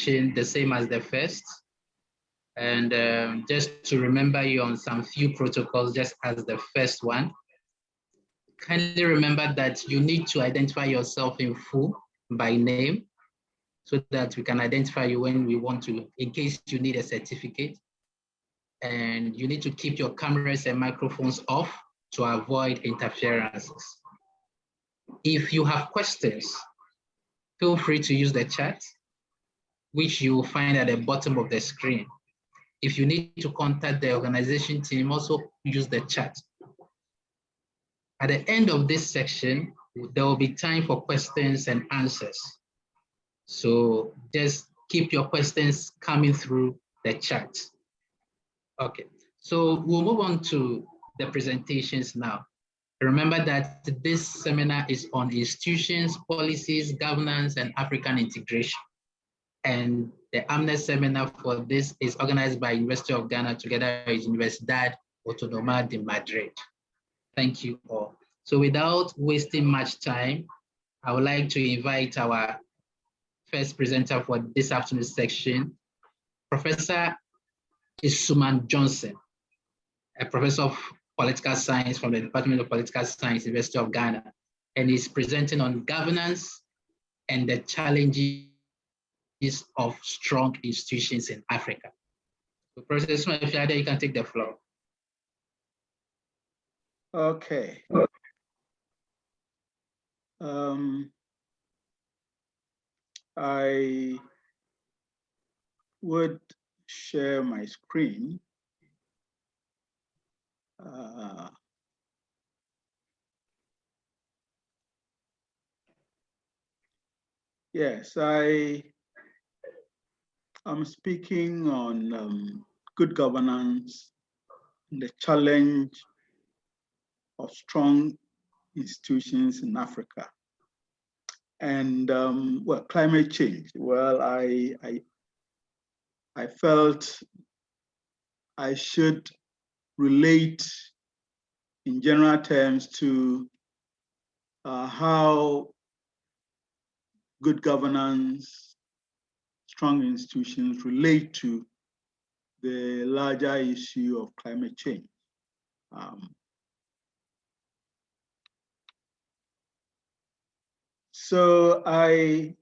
the same as the first. And just to remember you on some few protocols, just as the first one, kindly remember that you need to identify yourself in full by name so that we can identify you when we want to, in case you need a certificate. And you need to keep your cameras and microphones off to avoid interferences. If you have questions, feel free to use the chat, which you will find at the bottom of the screen. If you need to contact the organization team, also use the chat. At the end of this section, there will be time for questions and answers. So just keep your questions coming through the chat. Okay, so we'll move on to the presentations now. Remember that this seminar is on institutions, policies, governance, and African integration. And the AMENET seminar for this is organized by University of Ghana together with Universidad, Autónoma de Madrid. Thank you all. So without wasting much time, I would like to invite our first presenter for this afternoon's section, Professor Suman Johnson, a professor of political science from the Department of Political Science, University of Ghana, and he's presenting on governance and the challenges of strong institutions in Africa. So Professor Suman, if you're there, you can take the floor. Okay. I would share my screen. Yes, I'm speaking on good governance and the challenge of strong institutions in Africa. And well, climate change. Well, I felt I should relate in general terms to how good governance, strong institutions relate to the larger issue of climate change. So I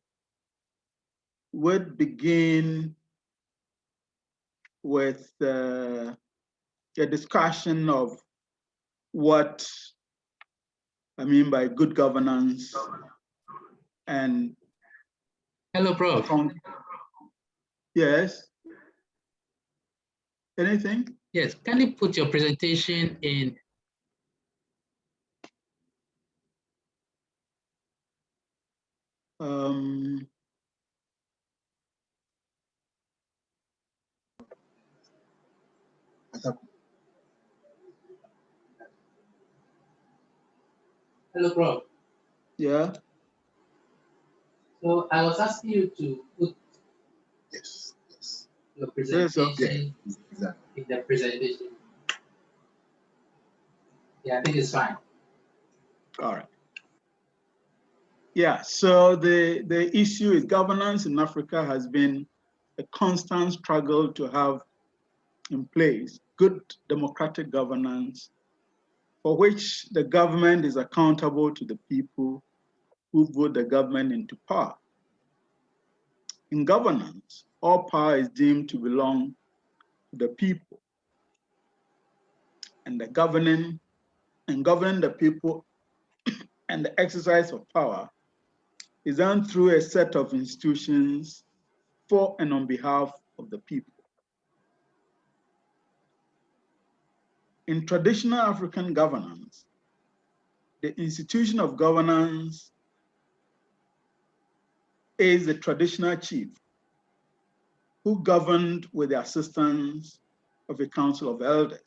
would begin with a discussion of what I mean by good governance and hello, Prof. Yes. Anything? Yes, can you put your presentation in? Hello, Prof. Yeah. So I was asking you to put your presentation in the presentation. Yeah, I think it's fine. All right. Yeah, so the issue is governance in Africa has been a constant struggle to have in place good democratic governance for which the government is accountable to the people who vote the government into power. In governance, all power is deemed to belong to the people. And governing the people and the exercise of power is done through a set of institutions for and on behalf of the people. In traditional African governance, the institution of governance is the traditional chief who governed with the assistance of a council of elders.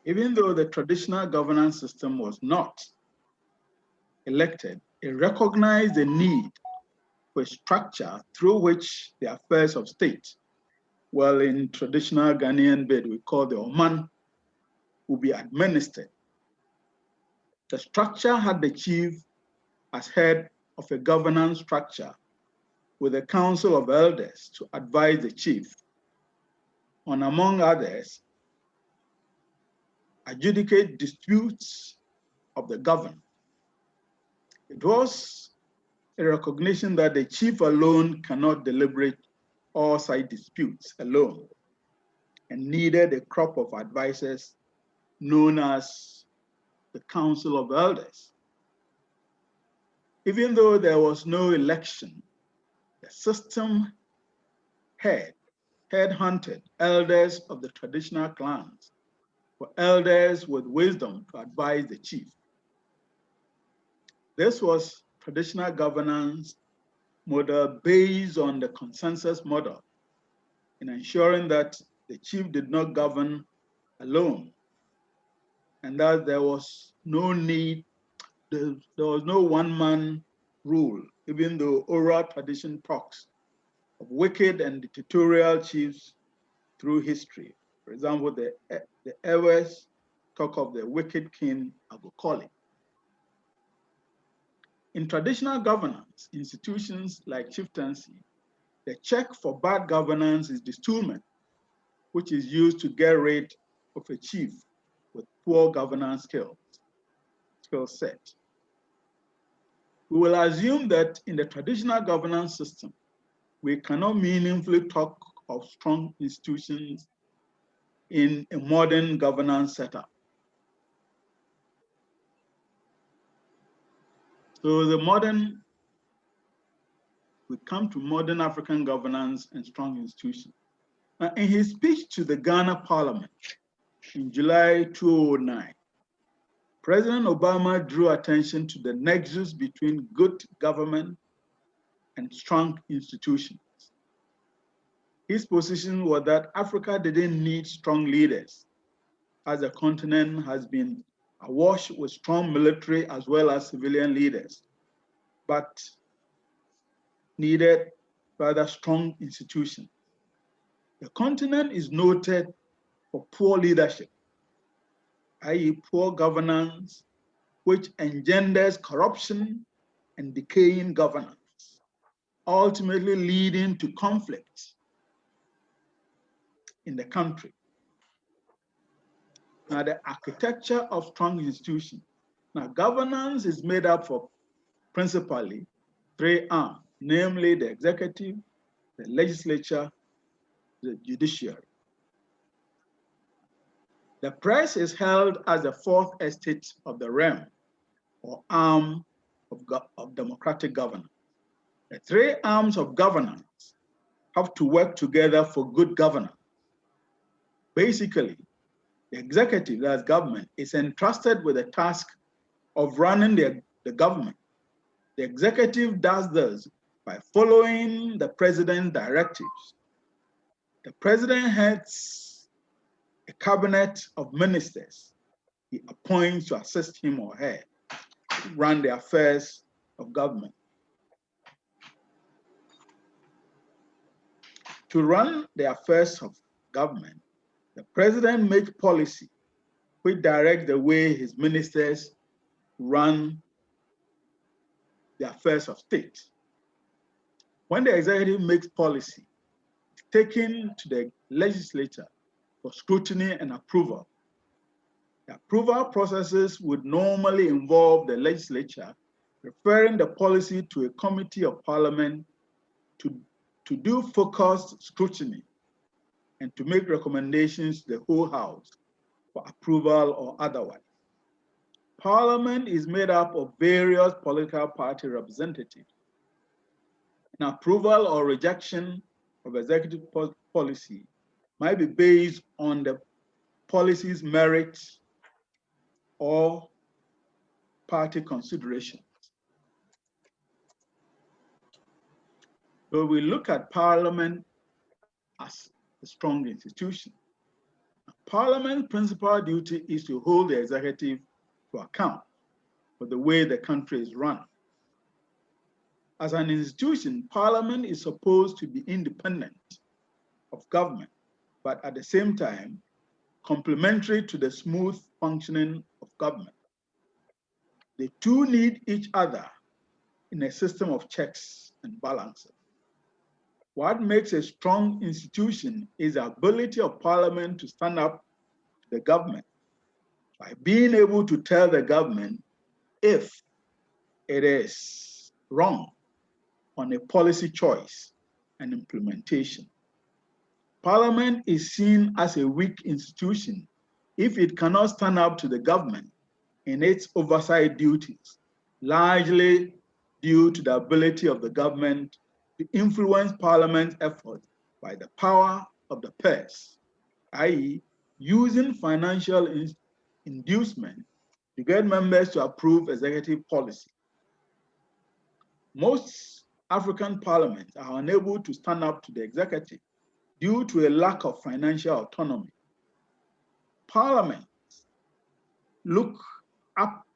Even though the traditional governance system was not elected, it recognized the need for a structure through which the affairs of state, well, in traditional Ghanaian bed, we call the Oman, will be administered. The structure had the chief as head of a governance structure with a council of elders to advise the chief on, among others, adjudicate disputes of the governed. It was a recognition that the chief alone cannot deliberate all side disputes alone and needed a crop of advisors known as the Council of Elders. Even though there was no election, the system headhunted elders of the traditional clans for elders with wisdom to advise the chief. This was traditional governance model based on the consensus model in ensuring that the chief did not govern alone and that there was no need, there was no one-man rule, even though oral tradition talks of wicked and dictatorial chiefs through history. For example, the Ewes talk of the wicked king Abeeku. In traditional governance institutions like chieftaincy, the check for bad governance is destulment, which is used to get rid of a chief with poor governance skill set. We will assume that in the traditional governance system, we cannot meaningfully talk of strong institutions in a modern governance setup. So we come to modern African governance and strong institutions. Now, in his speech to the Ghana Parliament in July 2009, President Obama drew attention to the nexus between good government and strong institutions. His position was that Africa didn't need strong leaders, as the continent has been awash with strong military as well as civilian leaders, but needed rather strong institutions. The continent is noted for poor leadership, i.e. poor governance, which engenders corruption and decaying governance, ultimately leading to conflict in the country. Now, the architecture of strong institutions. Now, governance is made up of principally 3 arms, namely the executive, the legislature, the judiciary. The press is held as the 4th estate of the realm or arm of democratic governance. The 3 arms of governance have to work together for good governance. Basically, the executive, that's government, is entrusted with the task of running the government. The executive does this by following the president's directives. The president heads a cabinet of ministers he appoints to assist him or her to run the affairs of government. To run the affairs of government, the president makes policy which directs the way his ministers run the affairs of state. When the executive makes policy, it's taken to the legislature for scrutiny and approval. The approval processes would normally involve the legislature referring the policy to a committee of parliament to do focused scrutiny and to make recommendations to the whole house for approval or otherwise. Parliament is made up of various political party representatives. An approval or rejection of executive policy might be based on the policy's merits or party considerations. So we look at Parliament as a strong institution. Parliament's principal duty is to hold the executive to account for the way the country is run. As an institution, Parliament is supposed to be independent of government, but at the same time, complementary to the smooth functioning of government. The two need each other in a system of checks and balances. What makes a strong institution is the ability of Parliament to stand up to the government by being able to tell the government if it is wrong on a policy choice and implementation. Parliament is seen as a weak institution if it cannot stand up to the government in its oversight duties, largely due to the ability of the government to influence Parliament's efforts by the power of the purse, i.e., using financial inducement to get members to approve executive policy. Most African parliaments are unable to stand up to the executive due to a lack of financial autonomy. Parliaments look up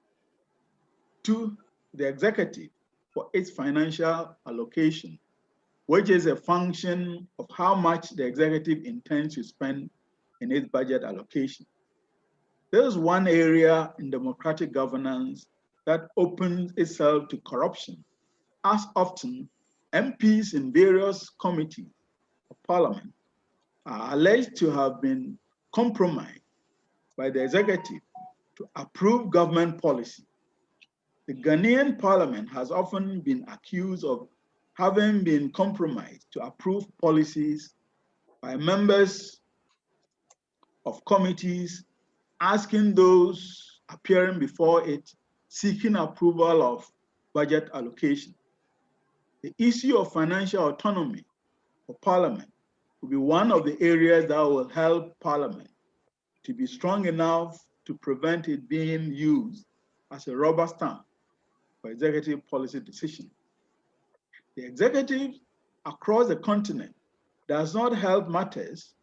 to the executive for its financial allocation, which is a function of how much the executive intends to spend in its budget allocation. There is one area in democratic governance that opens itself to corruption, as often MPs in various committees of Parliament are alleged to have been compromised by the executive to approve government policy. The Ghanaian Parliament has often been accused of having been compromised to approve policies by members of committees asking those appearing before it seeking approval of budget allocation. The issue of financial autonomy for Parliament will be one of the areas that will help Parliament to be strong enough to prevent it being used as a rubber stamp for executive policy decisions. The executive across the continent does not help matters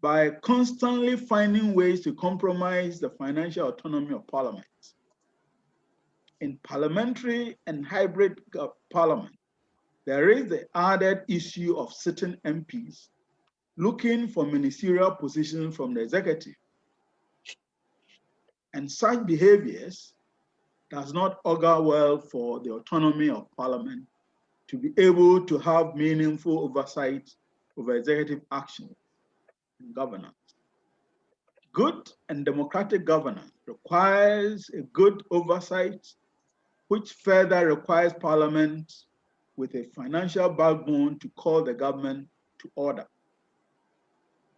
by constantly finding ways to compromise the financial autonomy of parliaments. In parliamentary and hybrid parliament, there is the added issue of certain MPs looking for ministerial positions from the executive. And such behaviors does not augur well for the autonomy of Parliament to be able to have meaningful oversight over executive action and governance. Good and democratic governance requires a good oversight, which further requires Parliament with a financial backbone to call the government to order.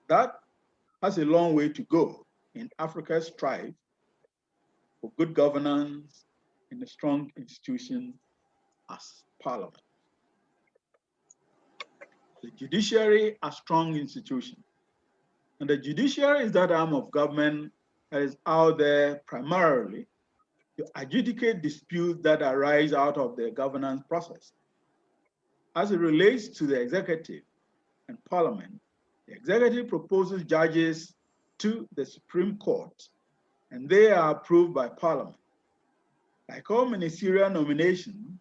That has a long way to go in Africa's strive for good governance in a strong institution as Parliament. The judiciary, a strong institution. And the judiciary is that arm of government that is out there primarily to adjudicate disputes that arise out of the governance process. As it relates to the executive and Parliament, the executive proposes judges to the Supreme Court, and they are approved by Parliament. Like all ministerial nominations,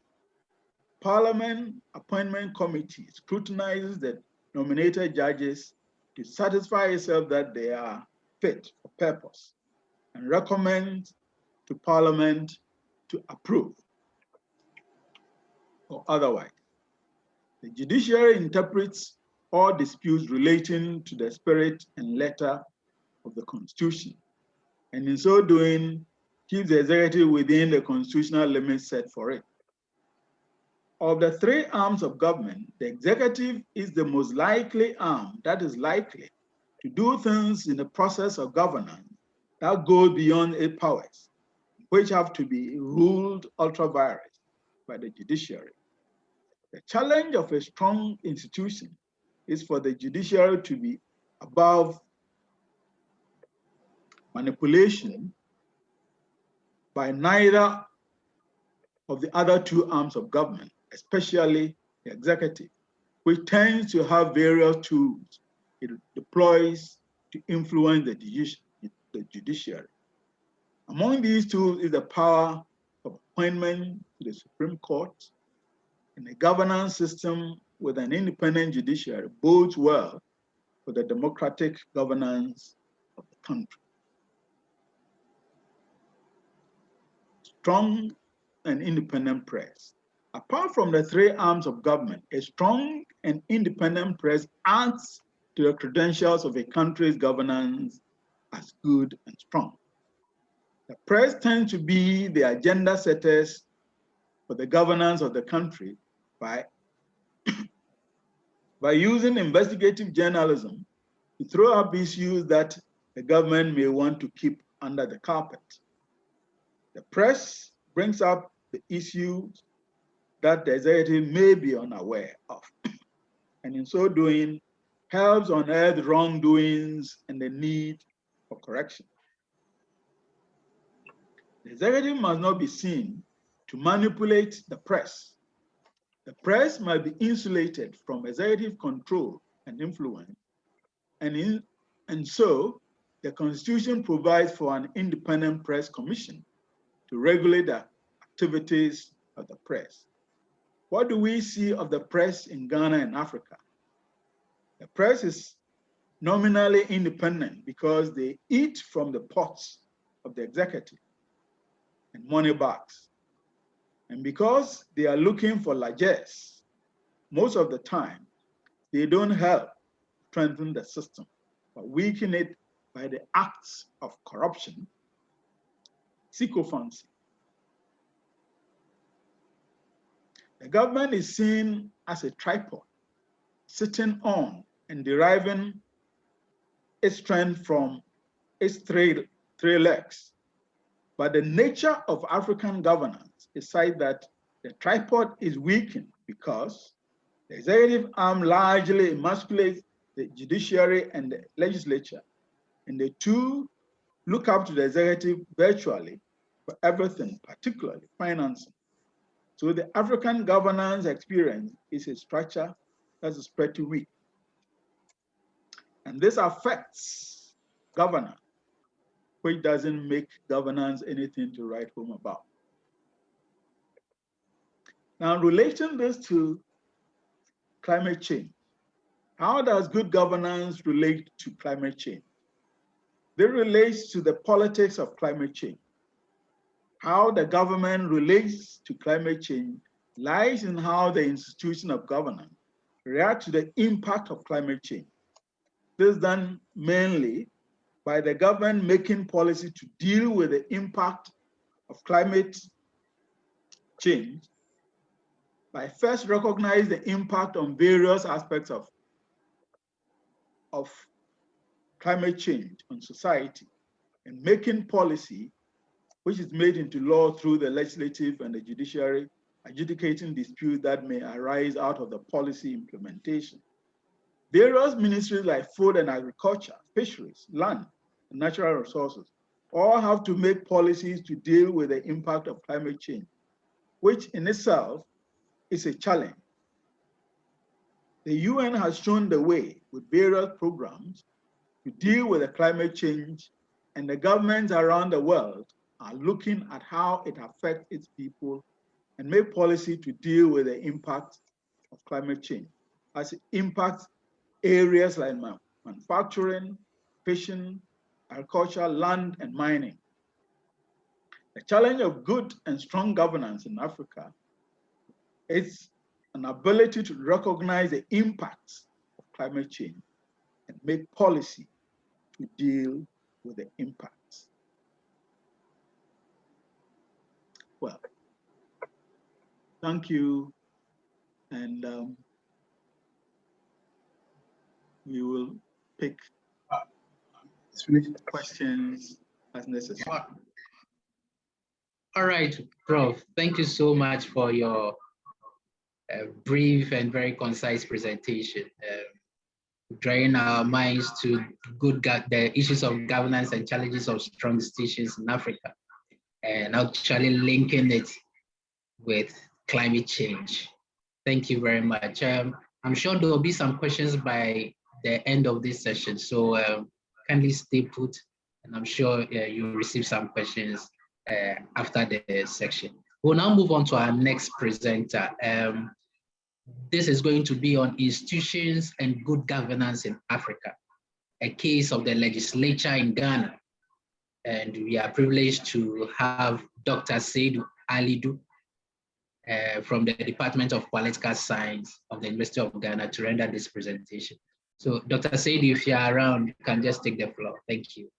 Parliament Appointment Committee scrutinizes the nominated judges to satisfy itself that they are fit for purpose and recommends to Parliament to approve or otherwise. The judiciary interprets all disputes relating to the spirit and letter of the Constitution, and in so doing, keeps the executive within the constitutional limits set for it. Of the three arms of government, the executive is the most likely arm that is likely to do things in the process of governance that go beyond its powers, which have to be ruled ultra vires by the judiciary. The challenge of a strong institution is for the judiciary to be above manipulation by neither of the other two arms of government, especially the executive, which tends to have various tools it deploys to influence the judiciary. Among these tools is the power of appointment to the Supreme Court, and a governance system with an independent judiciary bodes well for the democratic governance of the country. Strong and independent press. Apart from the three arms of government, a strong and independent press adds to the credentials of a country's governance as good and strong. The press tends to be the agenda setters for the governance of the country by using investigative journalism to throw up issues that the government may want to keep under the carpet. The press brings up the issues that the executive may be unaware of, and in so doing, helps unearth wrongdoings and the need for correction. The executive must not be seen to manipulate the press. The press must be insulated from executive control and influence, and so the Constitution provides for an independent press commission to regulate the activities of the press. What do we see of the press in Ghana and Africa? The press is nominally independent because they eat from the pots of the executive and money bags. And because they are looking for largesse, most of the time, they don't help strengthen the system, but weaken it by the acts of corruption, sycophancy. The government is seen as a tripod, sitting on and deriving its strength from its three legs. But the nature of African governance is such that the tripod is weakened because the executive arm largely emasculates the judiciary and the legislature, and the two look up to the executive virtually for everything, particularly financing. So the African governance experience is a structure that is pretty weak. And this affects governance, which doesn't make governance anything to write home about. Now, relating this to climate change, how does good governance relate to climate change? It relates to the politics of climate change. How the government relates to climate change lies in how the institution of governance react to the impact of climate change. This is done mainly by the government making policy to deal with the impact of climate change by first recognizing the impact on various aspects of climate change on society and making policy which is made into law through the legislative and the judiciary, adjudicating disputes that may arise out of the policy implementation. Various ministries like food and agriculture, fisheries, land, and natural resources all have to make policies to deal with the impact of climate change, which in itself is a challenge. The UN has shown the way with various programs to deal with the climate change, and the governments around the world are looking at how it affects its people and make policy to deal with the impact of climate change as it impacts areas like manufacturing, fishing, agriculture, land, and mining. The challenge of good and strong governance in Africa is an ability to recognize the impacts of climate change and make policy to deal with the impacts. Well, thank you, and we will pick questions as necessary. All right, Prof. Thank you so much for your brief and very concise presentation, drawing our minds to the issues of governance and challenges of strong institutions in Africa, and actually linking it with climate change. Thank you very much. I'm sure there will be some questions by the end of this session. So kindly stay put, and I'm sure you'll receive some questions after the section. We'll now move on to our next presenter. This is going to be on institutions and good governance in Africa, a case of the legislature in Ghana. And we are privileged to have Dr. Seidu ALIDU from the Department of Political Science of the University of Ghana to render this presentation. So Dr. Seidu, if you're around, you can just take the floor. Thank you.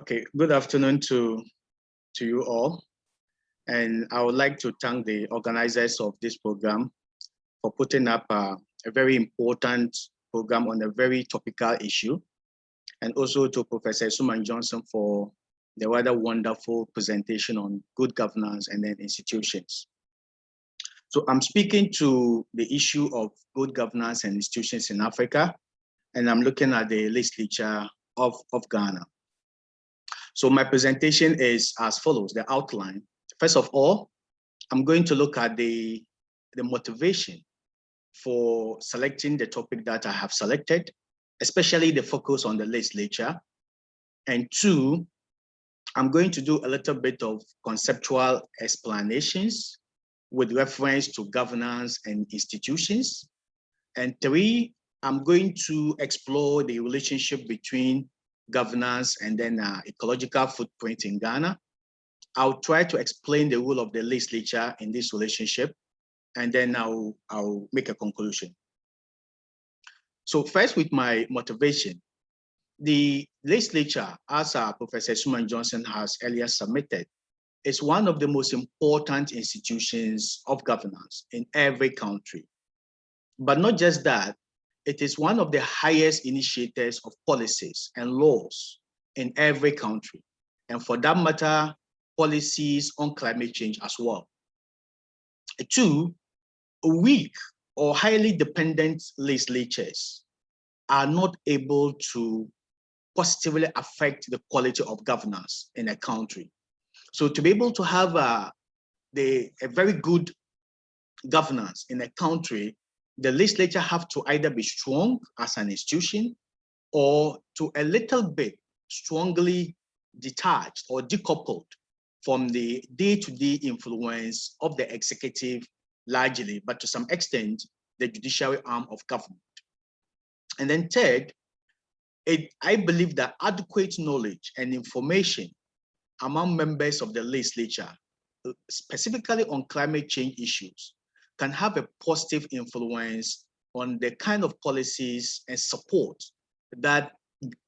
Okay, good afternoon to you all. And I would like to thank the organizers of this program for putting up a very important program on a very topical issue. And also to Professor Suman Johnson for the rather wonderful presentation on good governance and then institutions. So I'm speaking to the issue of good governance and institutions in Africa, and I'm looking at the legislature of Ghana. So my presentation is as follows, the outline. First of all, I'm going to look at the motivation for selecting the topic that I have selected, especially the focus on the legislature. And two, I'm going to do a little bit of conceptual explanations with reference to governance and institutions. And three, I'm going to explore the relationship between governance and then ecological footprint in Ghana. I'll try to explain the role of the legislature in this relationship, and then I'll make a conclusion. So first, with my motivation, the legislature, as Professor Suman Johnson has earlier submitted, is one of the most important institutions of governance in every country. But not just that, it is one of the highest initiators of policies and laws in every country. And for that matter, policies on climate change as well. Two, weak or highly dependent legislatures are not able to positively affect the quality of governance in a country. So to be able to have a very good governance in a country, the legislature have to either be strong as an institution or to a little bit strongly detached or decoupled from the day-to-day influence of the executive largely, but to some extent, the judiciary arm of government. And then third, I believe that adequate knowledge and information among members of the legislature, specifically on climate change issues, can have a positive influence on the kind of policies and support that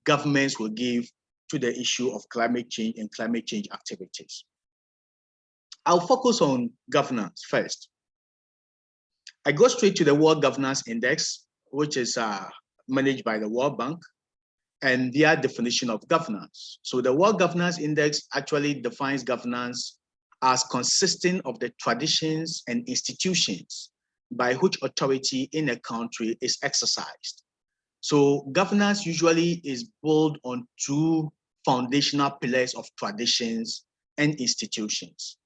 governments will give to the issue of climate change and climate change activities. I'll focus on governance first. I go straight to the World Governance Index, which is managed by the World Bank, and their definition of governance. So the World Governance Index actually defines governance as consisting of the traditions and institutions by which authority in a country is exercised. So governance usually is built on two foundational pillars of traditions and institutions.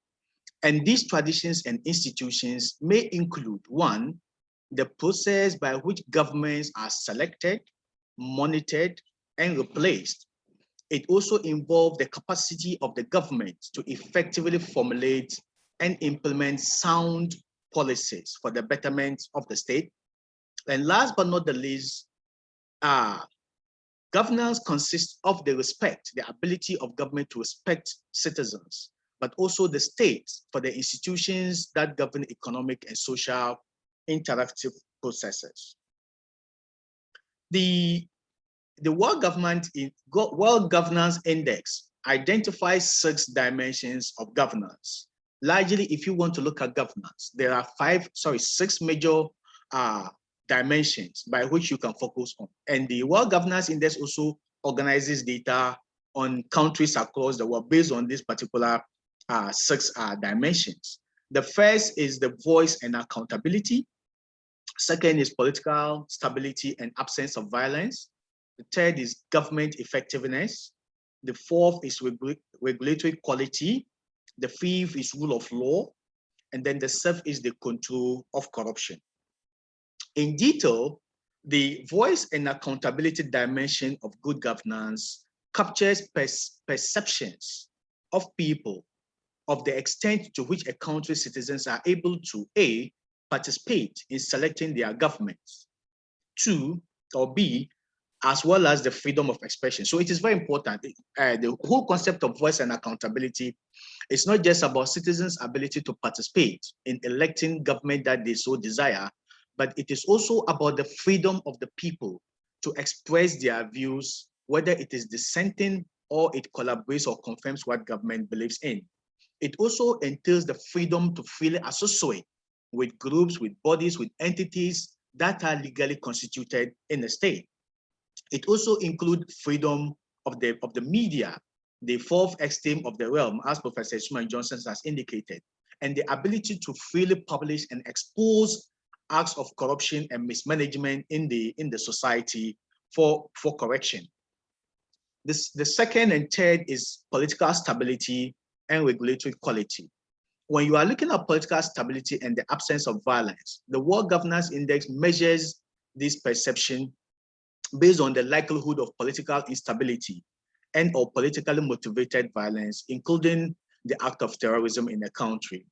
And these traditions and institutions may include, one, the process by which governments are selected, monitored, and replaced. It also involves the capacity of the government to effectively formulate and implement sound policies for the betterment of the state. And last but not the least, governance consists of the ability of government to respect citizens, but also the state for the institutions that govern economic and social interactive processes. The World Governance Index identifies 6 dimensions of governance. Largely, if you want to look at governance, there are 6 major dimensions by which you can focus on. And the World Governance Index also organizes data on countries across the world based on these particular 6 dimensions. The first is the voice and accountability. Second is political stability and absence of violence. The third is government effectiveness. The fourth is regulatory quality. The fifth is rule of law. And then the seventh is the control of corruption. In detail, the voice and accountability dimension of good governance captures perceptions of people of the extent to which a country's citizens are able to A, participate in selecting their governments, two, or B, as well as the freedom of expression. So it is very important. The whole concept of voice and accountability is not just about citizens' ability to participate in electing government that they so desire, but it is also about the freedom of the people to express their views, whether it is dissenting or it collaborates or confirms what government believes in. It also entails the freedom to freely associate with groups, with bodies, with entities that are legally constituted in the state. It also includes freedom of the media, the fourth extreme of the realm, as Professor Suman Johnson has indicated, and the ability to freely publish and expose acts of corruption and mismanagement in the society for correction. The second and third is political stability and regulatory quality. When you are looking at political stability and the absence of violence, the World Governance Index measures this perception based on the likelihood of political instability and or politically motivated violence, including the act of terrorism in a country.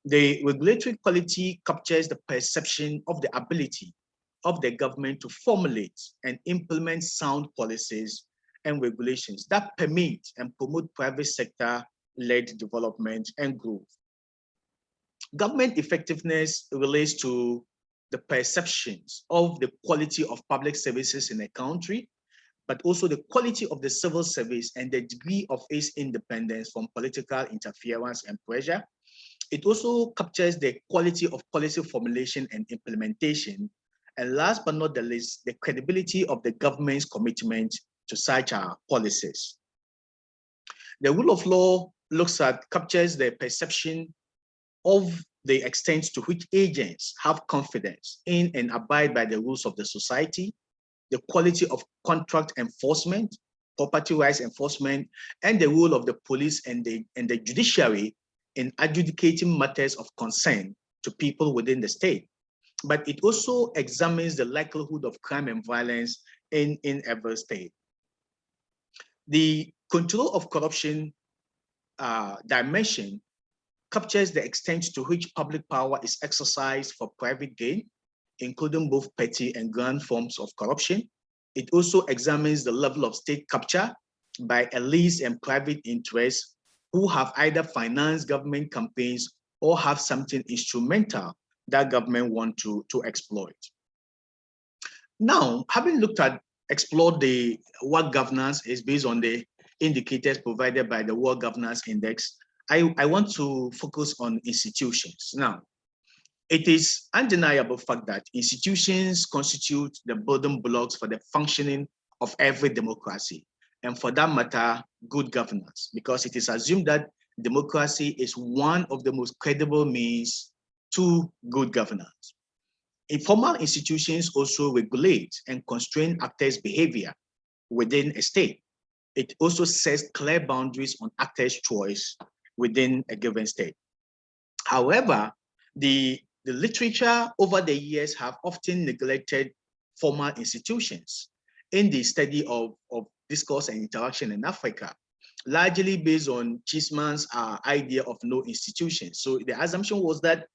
The regulatory quality captures the perception of the ability of the government to formulate and implement sound policies and regulations that permit and promote private sector-led development and growth. Government effectiveness relates to the perceptions of the quality of public services in a country, but also the quality of the civil service and the degree of its independence from political interference and pressure. It also captures the quality of policy formulation and implementation. And last but not the least, the credibility of the government's commitment to such policies. The rule of law captures the perception of the extent to which agents have confidence in and abide by the rules of the society, the quality of contract enforcement, property rights enforcement, and the role of the police and the judiciary in adjudicating matters of concern to people within the state. But it also examines the likelihood of crime and violence in every state. The control of corruption dimension captures the extent to which public power is exercised for private gain, including both petty and grand forms of corruption. It also examines the level of state capture by elites and private interests who have either financed government campaigns or have something instrumental that government want to exploit. Now, having explored what governance is based on the indicators provided by the World Governance Index, I want to focus on institutions. Now, it is undeniable fact that institutions constitute the building blocks for the functioning of every democracy, and for that matter, good governance, because it is assumed that democracy is one of the most credible means to good governance. Informal institutions also regulate and constrain actors' behavior within a state. It also sets clear boundaries on actors' choice within a given state. However, the literature over the years have often neglected formal institutions in the study of discourse and interaction in Africa, largely based on Chisman's idea of no institutions. So the assumption was that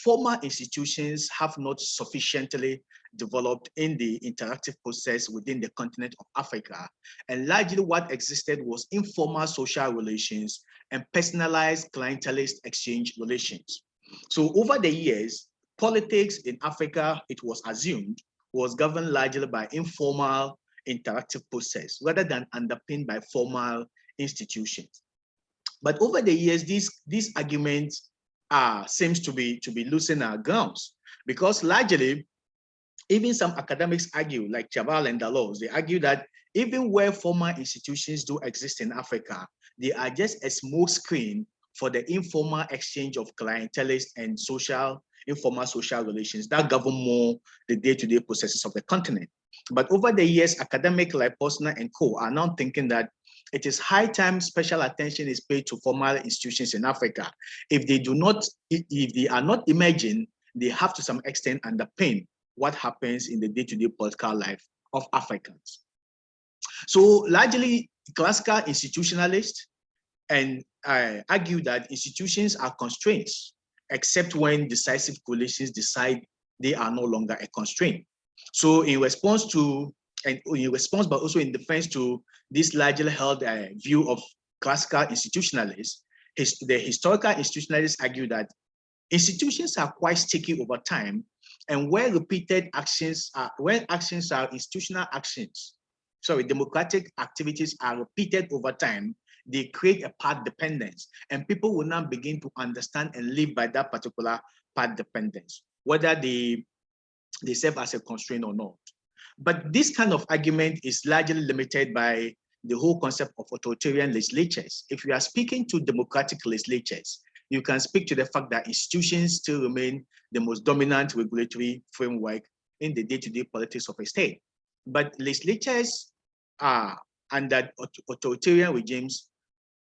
formal institutions have not sufficiently developed in the interactive process within the continent of Africa. And largely what existed was informal social relations and personalized clientelist exchange relations. So over the years, politics in Africa, it was assumed, was governed largely by informal interactive process rather than underpinned by formal institutions. But over the years, these arguments seems to be losing our grounds, because largely, even some academics argue, like Chaval and Dalloz, they argue that even where formal institutions do exist in Africa, they are just a smoke screen for the informal exchange of clientelist and informal social relations that govern more the day-to-day processes of the continent. But over the years, academics like Posner and co are now thinking that it is high time special attention is paid to formal institutions in Africa. If they are not emerging, they have to some extent underpin what happens in the day-to-day political life of Africans. So largely classical institutionalists and argue that institutions are constraints, except when decisive coalitions decide they are no longer a constraint. So in response to, but also in defense to this largely held view of classical institutionalists, the historical institutionalists argue that institutions are quite sticky over time, and when actions are institutional actions, democratic activities are repeated over time, they create a path dependence, and people will now begin to understand and live by that particular path dependence, whether they serve as a constraint or not. But this kind of argument is largely limited by the whole concept of authoritarian legislatures. If you are speaking to democratic legislatures, you can speak to the fact that institutions still remain the most dominant regulatory framework in the day-to-day politics of a state. But legislatures under authoritarian regimes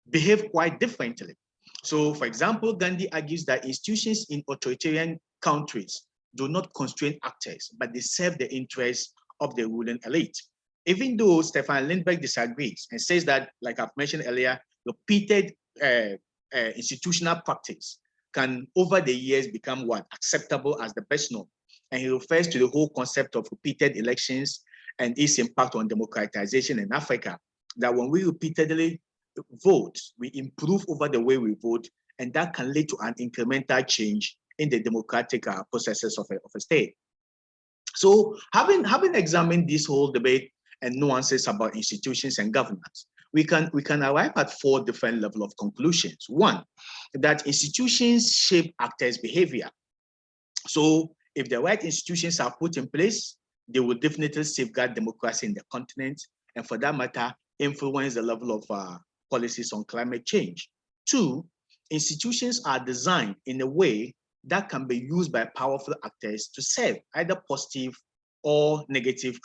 behave quite differently. So, for example, Gandhi argues that institutions in authoritarian countries do not constrain actors, but they serve the interests of the ruling elite. Even though Stefan Lindbergh disagrees and says that, like I've mentioned earlier, repeated institutional practice can over the years become what? Acceptable as the best norm. And he refers to the whole concept of repeated elections and its impact on democratization in Africa, that when we repeatedly vote, we improve over the way we vote, and that can lead to an incremental change in the democratic processes of a state. So having examined this whole debate and nuances about institutions and governance, we can arrive at 4 different levels of conclusions. One, that institutions shape actors' behavior. So if the right institutions are put in place, they will definitely safeguard democracy in the continent, and for that matter, influence the level of policies on climate change. 2, institutions are designed in a way that can be used by powerful actors to serve either positive or negative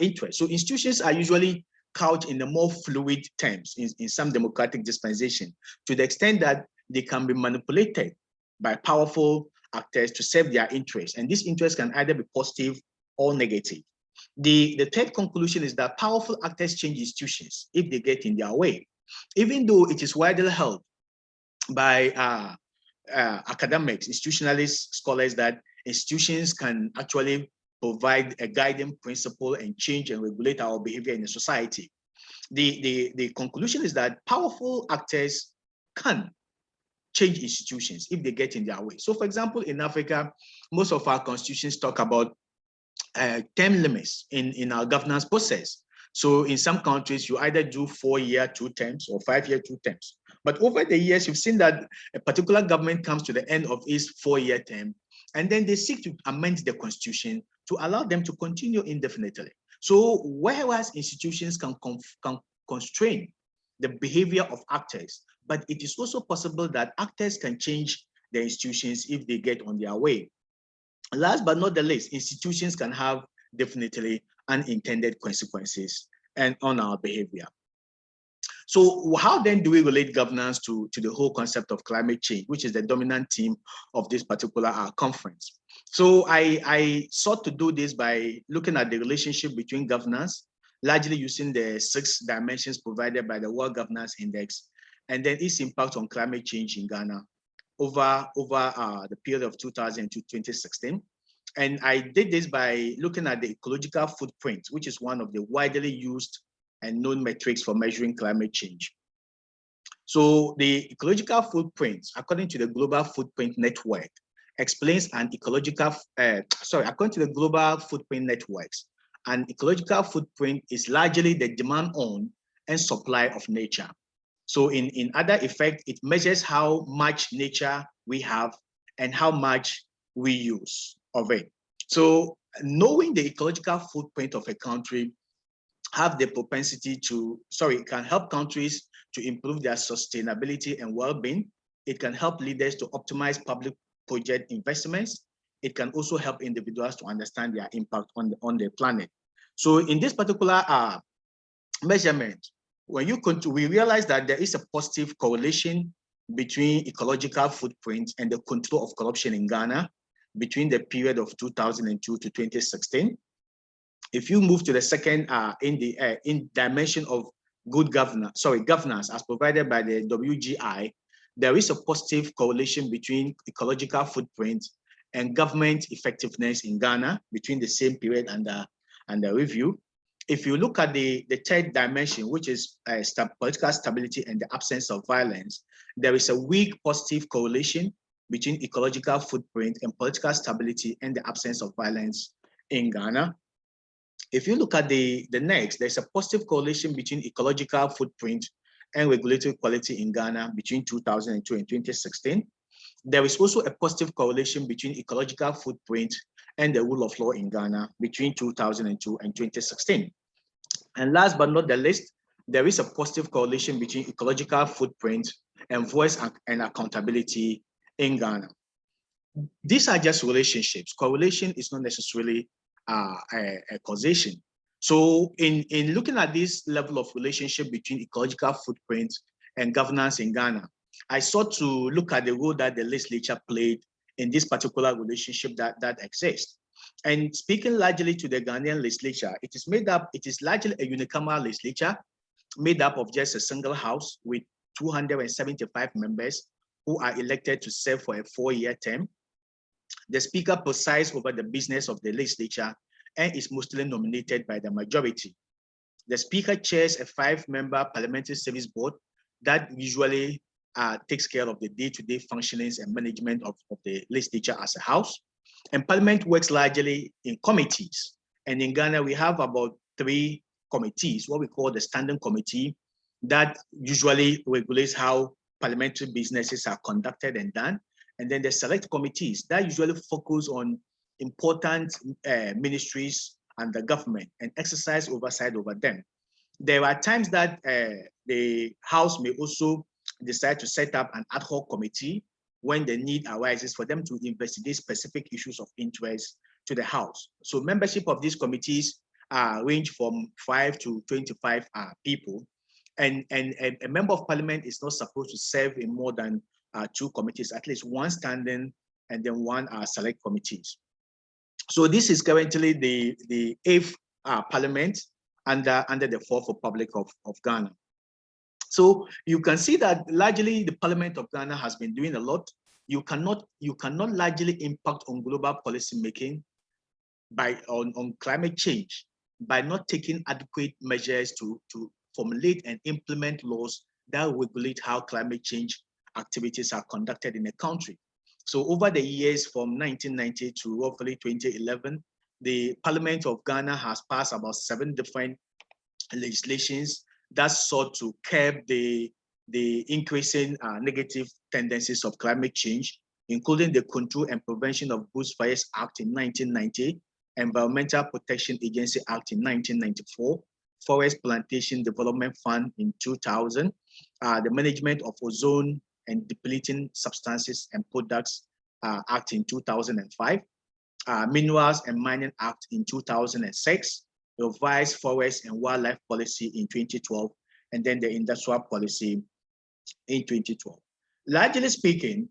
interests. So institutions are usually couched in the more fluid terms in some democratic dispensation, to the extent that they can be manipulated by powerful actors to serve their interests. And these interests can either be positive or negative. The third conclusion is that powerful actors change institutions if they get in their way, even though it is widely held by academics, institutionalist scholars, that institutions can actually provide a guiding principle and change and regulate our behavior in a society. The conclusion is that powerful actors can change institutions if they get in their way. So for example, in Africa, most of our constitutions talk about term limits in our governance process. So in some countries, you either do 4-year 2 terms or 5-year 2 terms. But over the years, you've seen that a particular government comes to the end of its 4-year term, and then they seek to amend the constitution to allow them to continue indefinitely. So whereas institutions can constrain the behavior of actors, but it is also possible that actors can change the institutions if they get on their way. Last but not the least, institutions can have definitely unintended consequences and on our behavior. So how then do we relate governance to the whole concept of climate change, which is the dominant theme of this particular conference? So I sought to do this by looking at the relationship between governance, largely using the 6 dimensions provided by the World Governance Index, and then its impact on climate change in Ghana over the period of 2000 to 2016. And I did this by looking at the ecological footprint, which is one of the widely used and known metrics for measuring climate change. So the ecological footprint, according to the Global Footprint Network, explains an ecological, according to the Global Footprint Networks, an ecological footprint is largely the demand on and supply of nature. So in other effect, it measures how much nature we have and how much we use of it. So knowing the ecological footprint of a country have the propensity to, it can help countries to improve their sustainability and well-being. It can help leaders to optimize public project investments. it can also help individuals to understand their impact on the planet. So in this particular measurement, when we realize that there is a positive correlation between ecological footprint and the control of corruption in Ghana between the period of 2002 to 2016. If you move to the second in dimension of governance as provided by the WGI, there is a positive correlation between ecological footprint and government effectiveness in Ghana between the same period and the review. If you look at the third dimension, which is political stability and the absence of violence, there is a weak positive correlation between ecological footprint and political stability and the absence of violence in Ghana. If you look at the next, there's a positive correlation between ecological footprint and regulatory quality in Ghana between 2002 and 2016. There is also a positive correlation between ecological footprint and the rule of law in Ghana between 2002 and 2016. And last but not the least, there is a positive correlation between ecological footprint and voice and accountability in Ghana. These are just relationships. Correlation is not necessarily a causation. So in looking at this level of relationship between ecological footprint and governance in Ghana, I sought to look at the role that the legislature played in this particular relationship that exists. And speaking largely to the Ghanaian legislature, it is largely a unicameral legislature made up of just a single house with 275 members who are elected to serve for a 4-year term. The speaker presides over the business of the legislature and is mostly nominated by the majority. The speaker chairs a 5-member parliamentary service board that usually takes care of the day-to-day functionings and management of the legislature as a house. And parliament works largely in committees. And in Ghana, we have about 3 committees, what we call the standing committee, that usually regulates how parliamentary businesses are conducted and done. And then the select committees that usually focus on important ministries and the government and exercise oversight over them. There are times that the House may also decide to set up an ad hoc committee when the need arises for them to investigate specific issues of interest to the House. So membership of these committees range from 5 to 25 people. And a member of parliament is not supposed to serve in more than 2 committees, at least 1 standing and then 1 select committees. So this is currently the 8th parliament under the 4th Republic of Ghana. So you can see that largely the Parliament of Ghana has been doing a lot. You cannot largely impact on global policy making on climate change by not taking adequate measures to formulate and implement laws that regulate how climate change activities are conducted in a country. So over the years from 1990 to roughly 2011, the Parliament of Ghana has passed about 7 different legislations that sought to curb the increasing negative tendencies of climate change, including the Control and Prevention of Bushfires Act in 1990, Environmental Protection Agency Act in 1994, Forest Plantation Development Fund in 2000, the Management of Ozone and Depleting Substances and Products Act in 2005, Minerals and Mining Act in 2006, Revised Forest and Wildlife Policy in 2012, and then the Industrial Policy in 2012. Largely speaking,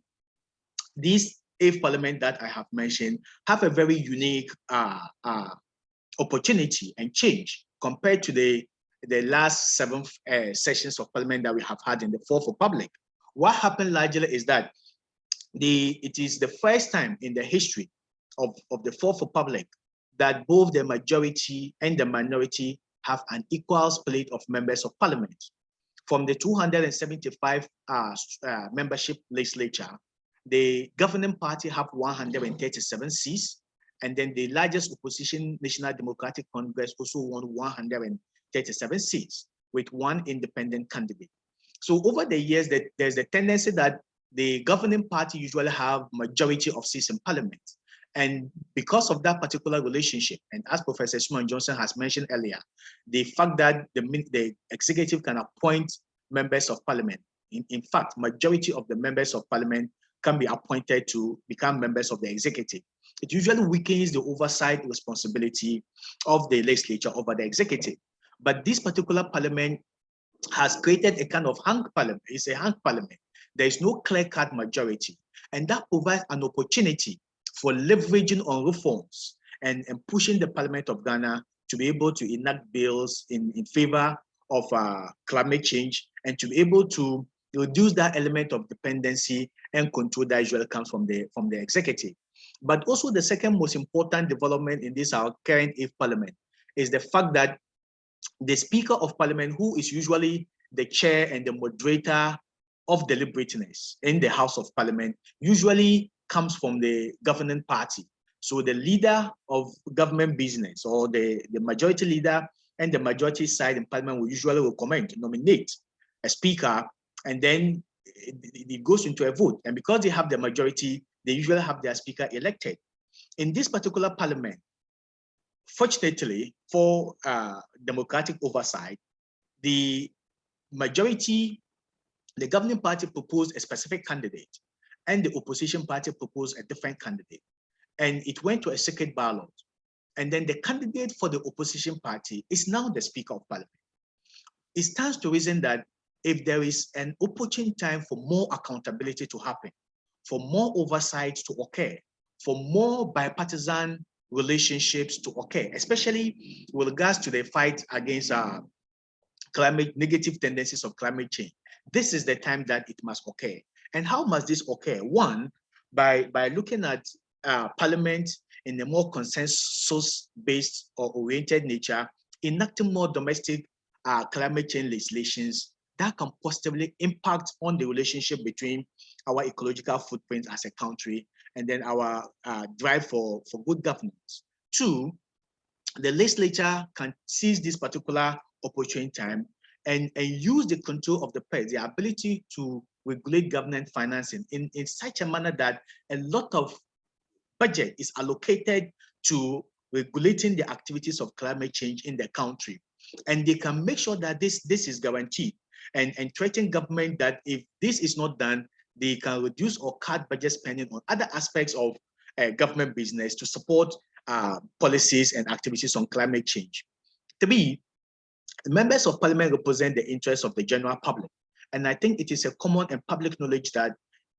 these 8th Parliament that I have mentioned have a very unique opportunity and change compared to the last 7 sessions of Parliament that we have had in the 4th Republic. What happened largely is that it is the first time in the history of the 4th Republic that both the majority and the minority have an equal split of members of parliament. From the 275 membership legislature, the governing party have 137 seats, and then the largest opposition, National Democratic Congress, also won 137 seats with 1 independent candidate. So over the years, there's a tendency that the governing party usually have majority of seats in parliament. And because of that particular relationship, and as Professor Suman Johnson has mentioned earlier, the fact that the executive can appoint members of parliament, in fact, majority of the members of parliament can be appointed to become members of the executive. it usually weakens the oversight responsibility of the legislature over the executive. But this particular parliament has created a kind of hung parliament. It's a hung parliament. There is no clear-cut majority, and that provides an opportunity for leveraging on reforms and pushing the Parliament of Ghana to be able to enact bills in favor of climate change and to be able to reduce that element of dependency and control that usually comes from the executive. But also the second most important development in this our current Parliament is the fact that the Speaker of Parliament, who is usually the chair and the moderator of deliberateness in the House of Parliament, usually comes from the governing party. So the leader of government business, or the majority leader and the majority side in Parliament, will usually recommend, nominate a speaker, and then it goes into a vote. And because they have the majority, they usually have their speaker elected. In this particular Parliament, fortunately for democratic oversight, the majority, the governing party proposed a specific candidate, and the opposition party proposed a different candidate. And it went to a secret ballot. And then the candidate for the opposition party is now the Speaker of Parliament. It stands to reason that if there is an opportune time for more accountability to happen, for more oversight to occur, for more bipartisan relationships to occur, especially with regards to the fight against negative tendencies of climate change, this is the time that it must occur. And how must this occur? One, by looking at Parliament in a more consensus-based or oriented nature, enacting more domestic climate change legislations that can positively impact on the relationship between our ecological footprint as a country and then our drive for good governance. Two, the legislature can seize this particular opportune time and use the control of the purse, the ability to regulate government financing in such a manner that a lot of budget is allocated to regulating the activities of climate change in the country. And they can make sure that this is guaranteed and threaten government that if this is not done, they can reduce or cut budget spending on other aspects of government business to support policies and activities on climate change. Three, members of Parliament represent the interests of the general public. And I think it is a common and public knowledge that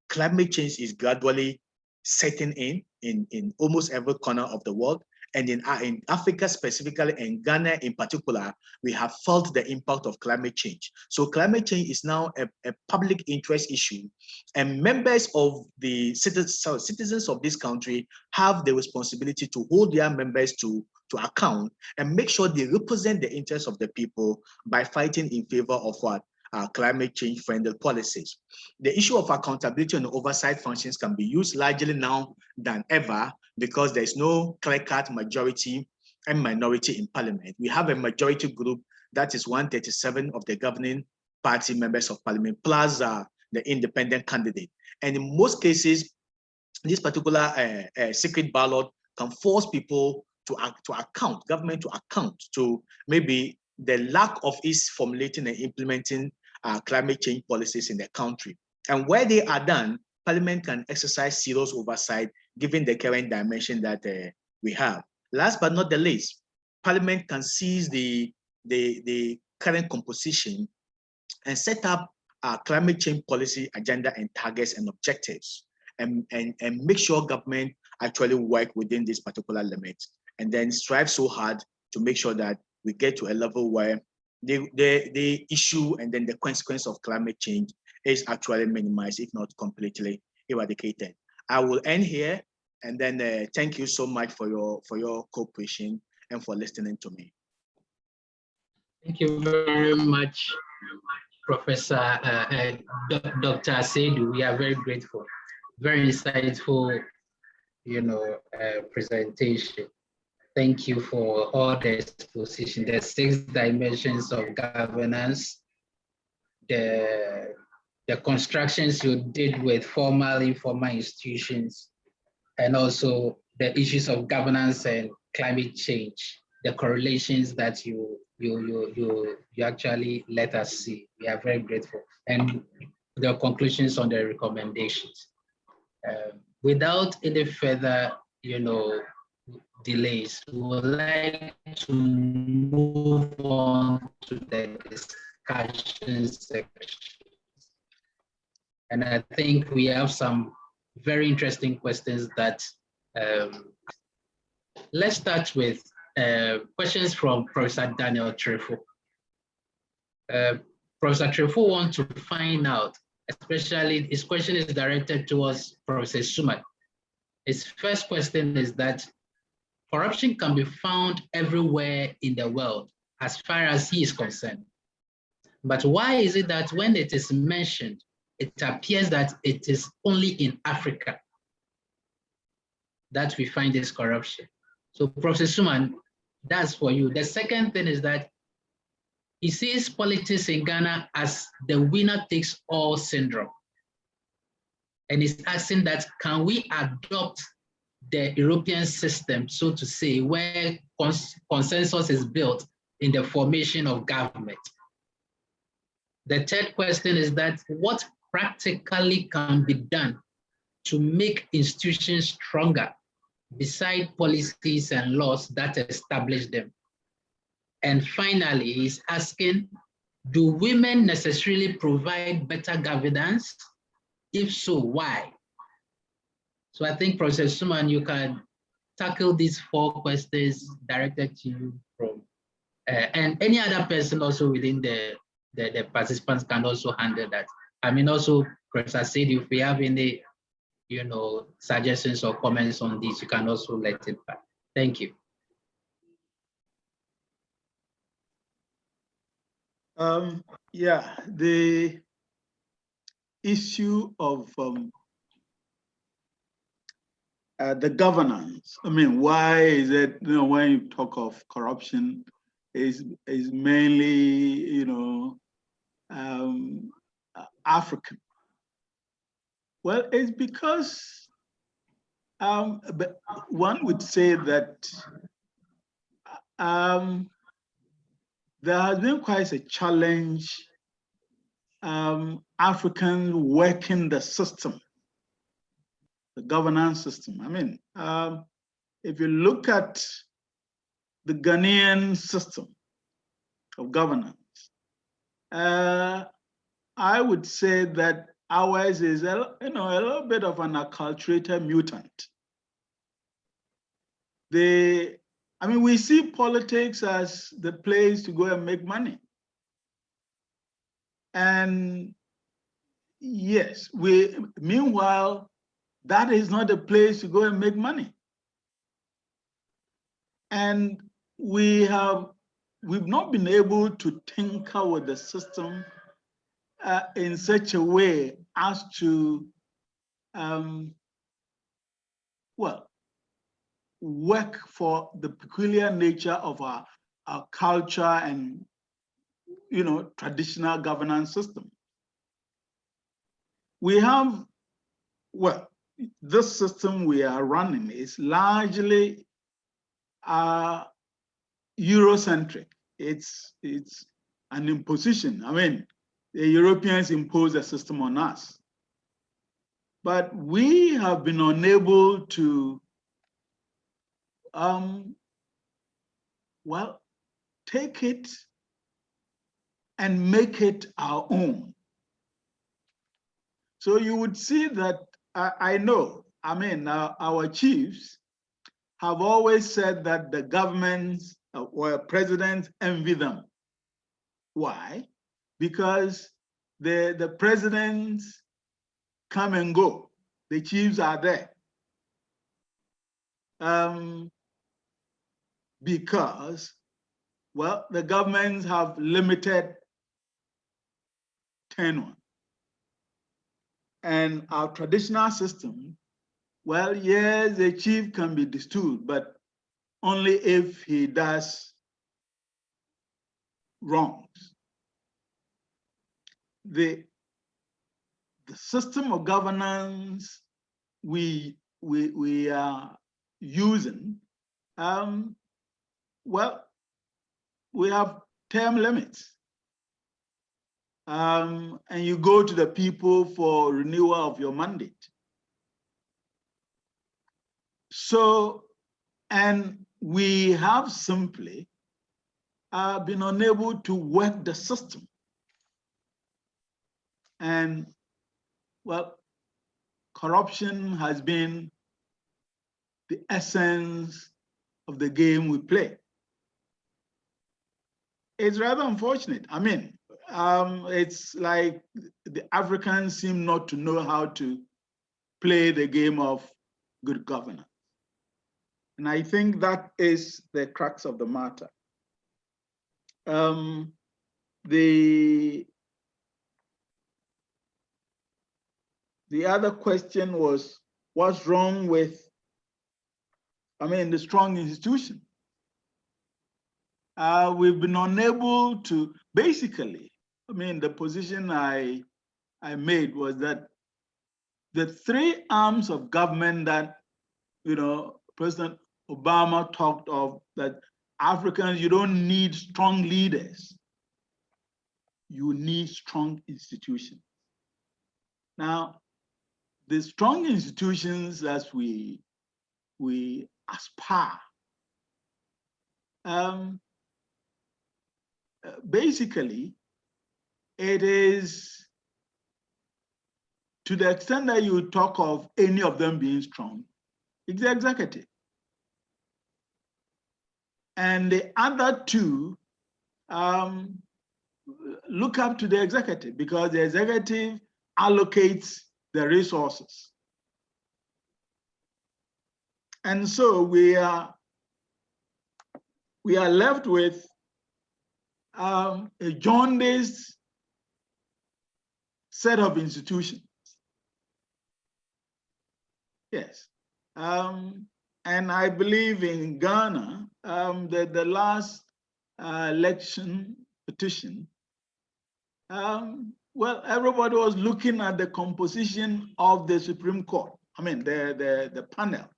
climate change is gradually setting in almost every corner of the world. And in Africa specifically, and Ghana in particular, we have felt the impact of climate change. So climate change is now a public interest issue, and members of the citizens of this country have the responsibility to hold their members to account and make sure they represent the interests of the people by fighting in favor of what? Climate change friendly policies. The issue of accountability and oversight functions can be used largely now than ever because there's no clear-cut majority and minority in Parliament. We have a majority group that is 137 of the governing party members of Parliament plus the independent candidate. And in most cases, this particular secret ballot can force people to account, government to account to maybe the lack of its formulating and implementing climate change policies in the country. And where they are done, Parliament can exercise serious oversight given the current dimension that we have. Last but not the least, Parliament can seize the current composition and set up a climate change policy agenda and targets and objectives and make sure government actually work within this particular limit and then strive so hard to make sure that we get to a level where the issue and then the consequence of climate change is actually minimized, if not completely eradicated. I will end here, and then thank you so much for your cooperation and for listening to me. Thank you very much, Professor Dr. Seidu. We are very grateful. Very insightful, presentation. Thank you for all the exposition, the 6 dimensions of governance, the constructions you did with formal, informal institutions, and also the issues of governance and climate change, the correlations that you actually let us see. We are very grateful. And the conclusions on the recommendations. Without any further delays. We would like to move on to the discussion section. And I think we have some very interesting questions that, let's start with questions from Professor Daniel Trefo. Professor Trefo wants to find out, especially his question is directed towards Professor Suman. His first question is that corruption can be found everywhere in the world as far as he is concerned. But why is it that when it is mentioned, it appears that it is only in Africa that we find this corruption? So Professor Suman, that's for you. The second thing is that he sees politics in Ghana as the winner takes all syndrome. And he's asking that, can we adopt the European system, so to say, where consensus is built in the formation of government? The third question is that, what practically can be done to make institutions stronger beside policies and laws that establish them? And finally, he's asking, do women necessarily provide better governance? If so, why? So I think, Professor Suman, you can tackle these 4 questions directed to you from, and any other person also within the participants can also handle that. I mean, also, Professor Seidu, if we have any, suggestions or comments on this, you can also let it back. Thank you. Yeah, the issue of the governance. I mean, why is it, when you talk of corruption, is mainly, African? Well, it's because but one would say that there has been quite a challenge, Africans working the system, the governance system. I mean, if you look at the Ghanaian system of governance, I would say that ours is a little bit of an acculturated mutant. We see politics as the place to go and make money. And yes, meanwhile, that is not a place to go and make money. And we've not been able to tinker with the system in such a way as to, work for the peculiar nature of our culture and, traditional governance system. We have, this system we are running is largely Eurocentric. It's an imposition. I mean, the Europeans impose a system on us. But we have been unable to, take it and make it our own. So you would see that, our chiefs have always said that the governments or presidents envy them. Why? Because the presidents come and go. The chiefs are there. Because, the governments have limited tenure. And our traditional system, yes, the chief can be distilled, but only if he does wrongs. The system of governance we are using, we have term limits. And you go to the people for renewal of your mandate. So, and we have simply been unable to work the system. And well, corruption has been the essence of the game we play. It's rather unfortunate. I mean, it's like the Africans seem not to know how to play the game of good governance. And I think that is the crux of the matter. The other question was, what's wrong with, the strong institution? We've been unable to, basically, the position I made was that the three arms of government that, President Obama talked of, that Africans, you don't need strong leaders. You need strong institutions. Now, the strong institutions as we aspire, basically, it is to the extent that you talk of any of them being strong, it's the executive. And the other two look up to the executive because the executive allocates the resources. And so we are left with a jaundiced set of institutions. Yes. And I believe in Ghana, that the last election petition, well, everybody was looking at the composition of the Supreme Court. The panel.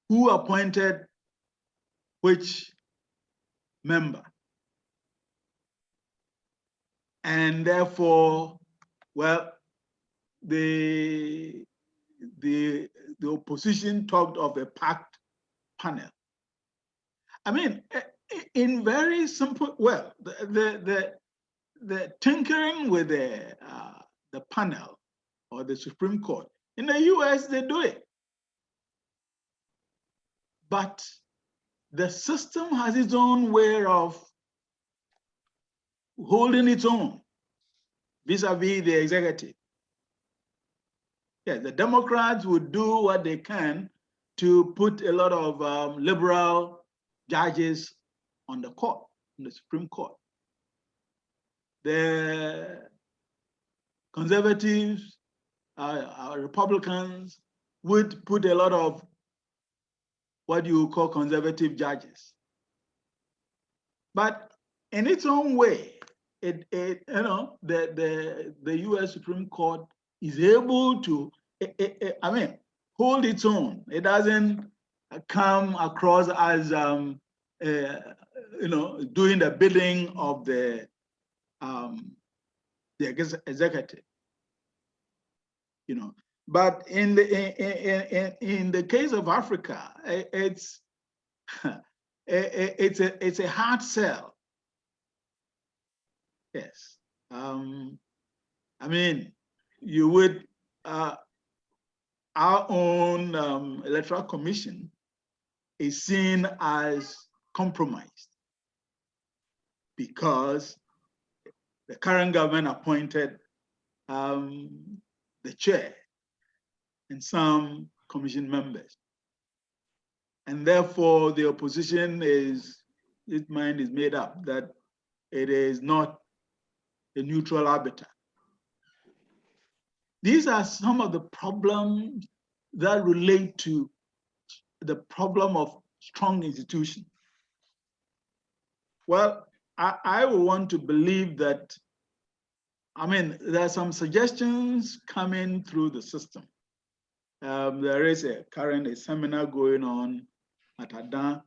Who appointed which member? And therefore, well, the opposition talked of a packed panel. In very simple, well, the tinkering with the panel or the Supreme Court, in the US, they do it. But the system has its own way of holding its own vis-a-vis the executive. Yeah, the Democrats would do what they can to put a lot of liberal judges on the court, on the Supreme Court. The conservatives, Republicans would put a lot of what you call conservative judges. But in its own way, the US Supreme Court is able to, hold its own. It doesn't come across as, doing the bidding of the executive. But in the case of Africa, it's a hard sell. Yes. You would, our own electoral commission is seen as compromised because the current government appointed the chair and some commission members. And therefore the opposition its mind is made up that it is not a neutral arbiter. These are some of the problems that relate to the problem of strong institutions. Well, I would want to believe that, there are some suggestions coming through the system. There is currently a seminar going on at Adan,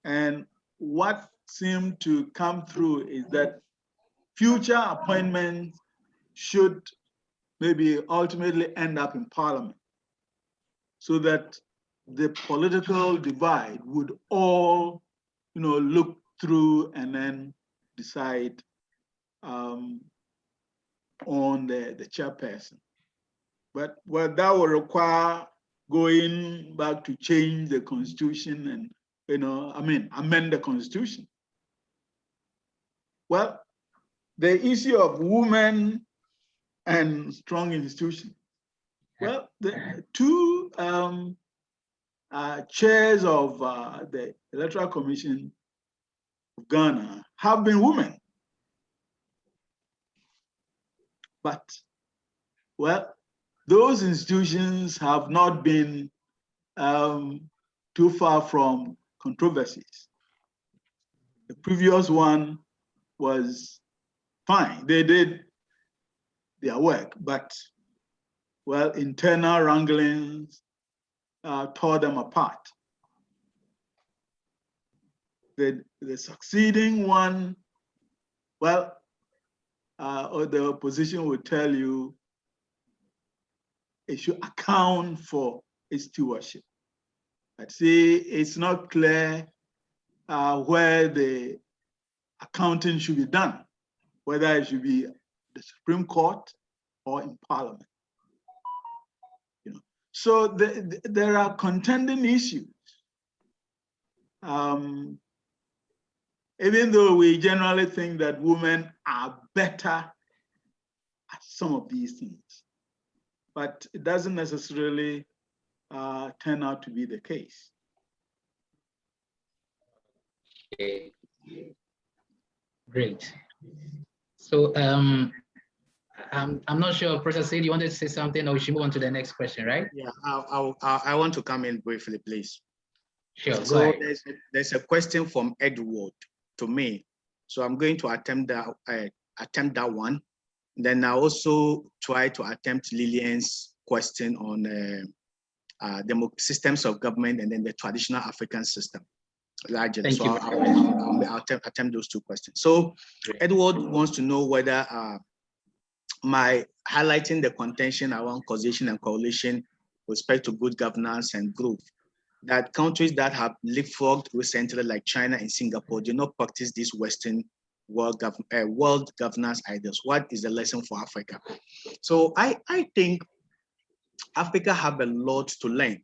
and what seemed to come through is that future appointments should maybe ultimately end up in Parliament. so that the political divide would all, look through and then decide on the chairperson. But that would require going back to change the constitution and, amend the constitution. Well, the issue of women and strong institutions. Well, the two chairs of the Electoral Commission of Ghana have been women. But, well, those institutions have not been too far from controversies. The previous one was fine. They did their work, but, well, internal wranglings tore them apart. The succeeding one, well, or the opposition would tell you it should account for its stewardship. But see, it's not clear where the accounting should be done, whether it should be the Supreme Court or in Parliament. So there are contending issues. Even though we generally think that women are better at some of these things, but it doesn't necessarily turn out to be the case. Okay. Great. So I'm not sure, Professor Seidu, you wanted to say something, or we should move on to the next question, right? Yeah, I want to come in briefly, please. Sure. So there's a question from Edward to me, so I'm going to attempt that one. Then I also try to attempt Lillian's question on systems of government and then the traditional African system. Largely. So I'll attempt those two questions. So Edward wants to know whether my highlighting the contention around causation and correlation with respect to good governance and growth, that countries that have leapfrogged recently, like China and Singapore, do not practice these Western world governance ideas. What is the lesson for Africa? So I think Africa have a lot to learn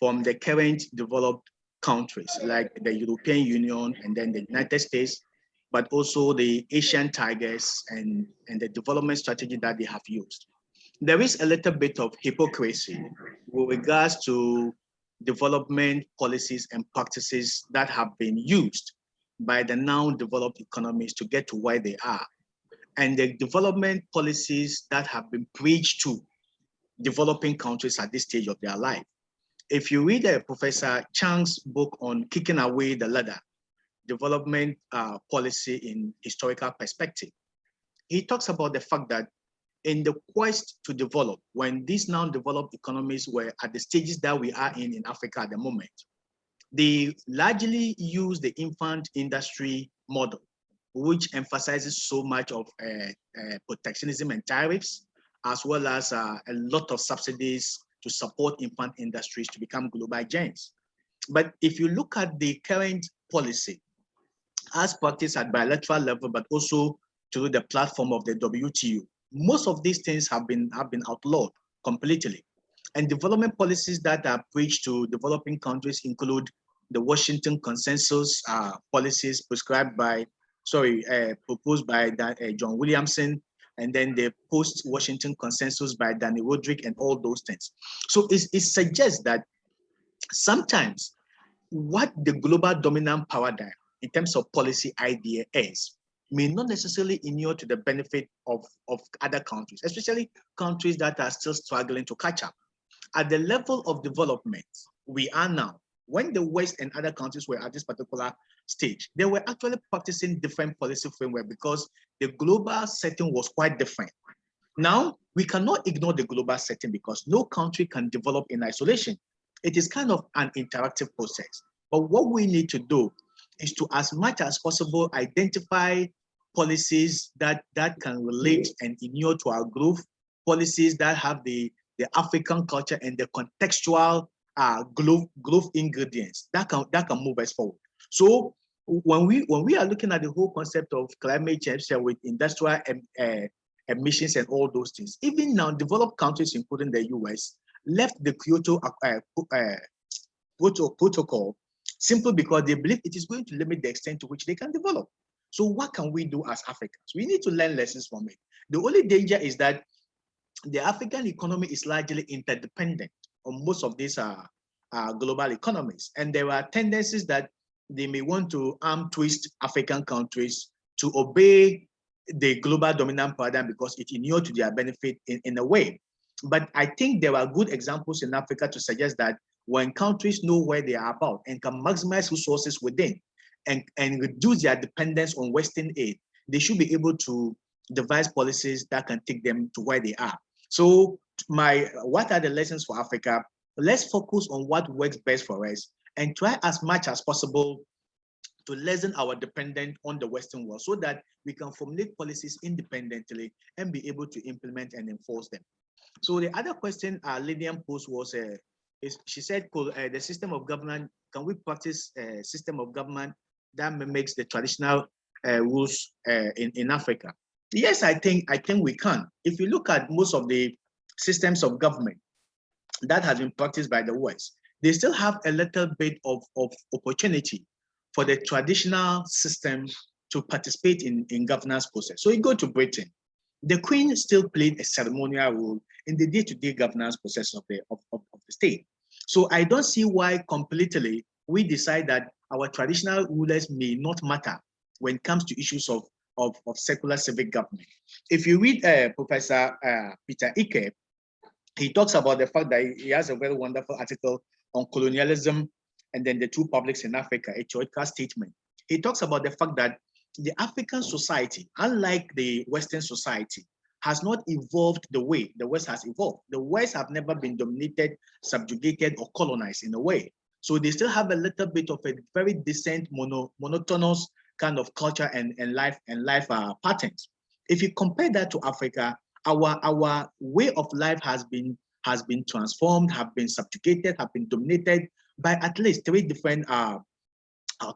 from the current developed countries like the European Union and then the United States, but also the Asian tigers and the development strategy that they have used. There is a little bit of hypocrisy with regards to development policies and practices that have been used by the now developed economies to get to where they are, and the development policies that have been preached to developing countries at this stage of their life. If you read Professor Chang's book on Kicking Away the Ladder, Development Policy in Historical Perspective, he talks about the fact that in the quest to develop, when these now developed economies were at the stages that we are in Africa at the moment, they largely use the infant industry model, which emphasizes so much of protectionism and tariffs, as well as a lot of subsidies to support infant industries to become global giants. But if you look at the current policy as practiced at bilateral level, but also through the platform of the WTO, most of these things have been outlawed completely. And development policies that are preached to developing countries include the Washington Consensus policies proposed by John Williamson, and then the post-Washington Consensus by Danny Roderick and all those things. So it suggests that sometimes what the global dominant paradigm in terms of policy idea is may not necessarily inure to the benefit of other countries, especially countries that are still struggling to catch up. At the level of development we are now, when the West and other countries were at this particular stage, they were actually practicing different policy framework because the global setting was quite different. Now, we cannot ignore the global setting because no country can develop in isolation. It is kind of an interactive process. But what we need to do is to, as much as possible, identify policies that can relate and inure to our growth, policies that have the the African culture, and the contextual glove ingredients that can move us forward. So when we are looking at the whole concept of climate change with industrial emissions and all those things, even now developed countries, including the US, left the Kyoto protocol simply because they believe it is going to limit the extent to which they can develop. So what can we do as Africans? We need to learn lessons from it. The only danger is that the African economy is largely interdependent on most of these global economies. And there are tendencies that they may want to arm twist African countries to obey the global dominant paradigm because it inures to their benefit in a way. But I think there are good examples in Africa to suggest that when countries know where they are about and can maximize resources within and reduce their dependence on Western aid, they should be able to devise policies that can take them to where they are. So what are the lessons for Africa? Let's focus on what works best for us and try as much as possible to lessen our dependence on the Western world so that we can formulate policies independently and be able to implement and enforce them. So the other question Lydian posed was, she said, the system of government, can we practice a system of government that mimics the traditional rules in Africa? Yes, I think we can. If you look at most of the systems of government that has been practiced by the West, they still have a little bit of opportunity for the traditional system to participate in governance process. So you go to Britain, the Queen still played a ceremonial role in the day-to-day governance process of the state. So I don't see why completely we decide that our traditional rulers may not matter when it comes to issues of secular civic government. If you read Professor Peter Ike, he talks about the fact that he has a very wonderful article on colonialism and then the two publics in Africa, a theoretical statement. He talks about the fact that the African society, unlike the Western society, has not evolved the way the West has evolved. The West have never been dominated, subjugated, or colonized in a way. So they still have a little bit of a very decent, monotonous kind of culture and life patterns. If you compare that to Africa, our way of life has been transformed, have been subjugated, have been dominated by at least 3 different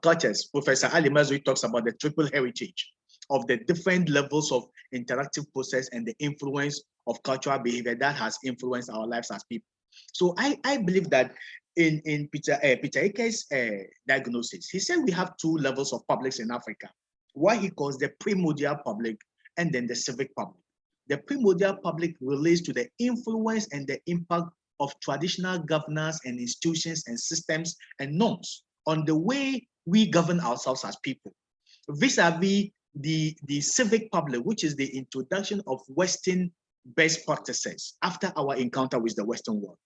cultures. Professor Ali Mazrui talks about the triple heritage of the different levels of interactive process and the influence of cultural behavior that has influenced our lives as people. So I believe that in Peter Ike's diagnosis, he said we have 2 levels of publics in Africa, what he calls the primordial public and then the civic public. The primordial public relates to the influence and the impact of traditional governance and institutions and systems and norms on the way we govern ourselves as people, vis-a-vis the civic public, which is the introduction of Western best practices after our encounter with the Western world.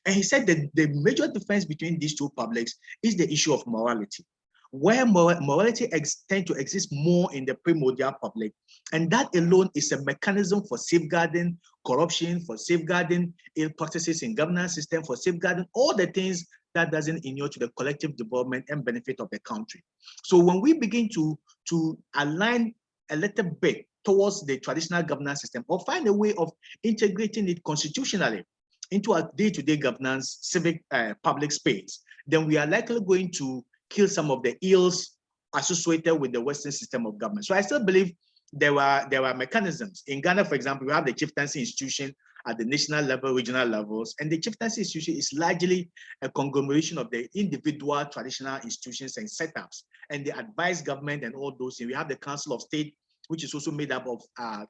And he said that the major difference between these 2 publics is the issue of morality, where morality tends to exist more in the primordial public. And that alone is a mechanism for safeguarding corruption, for safeguarding ill practices in governance system, for safeguarding all the things that doesn't inure to the collective development and benefit of the country. So when we begin to align a little bit towards the traditional governance system or find a way of integrating it constitutionally into a day-to-day governance, civic public space, then we are likely going to kill some of the ills associated with the Western system of government. So I still believe there are mechanisms. In Ghana, for example, we have the chieftaincy institution at the national level, regional levels, and the chieftaincy institution is largely a conglomeration of the individual traditional institutions and setups, and they advise government and all those things. We have the Council of State, which is also made up of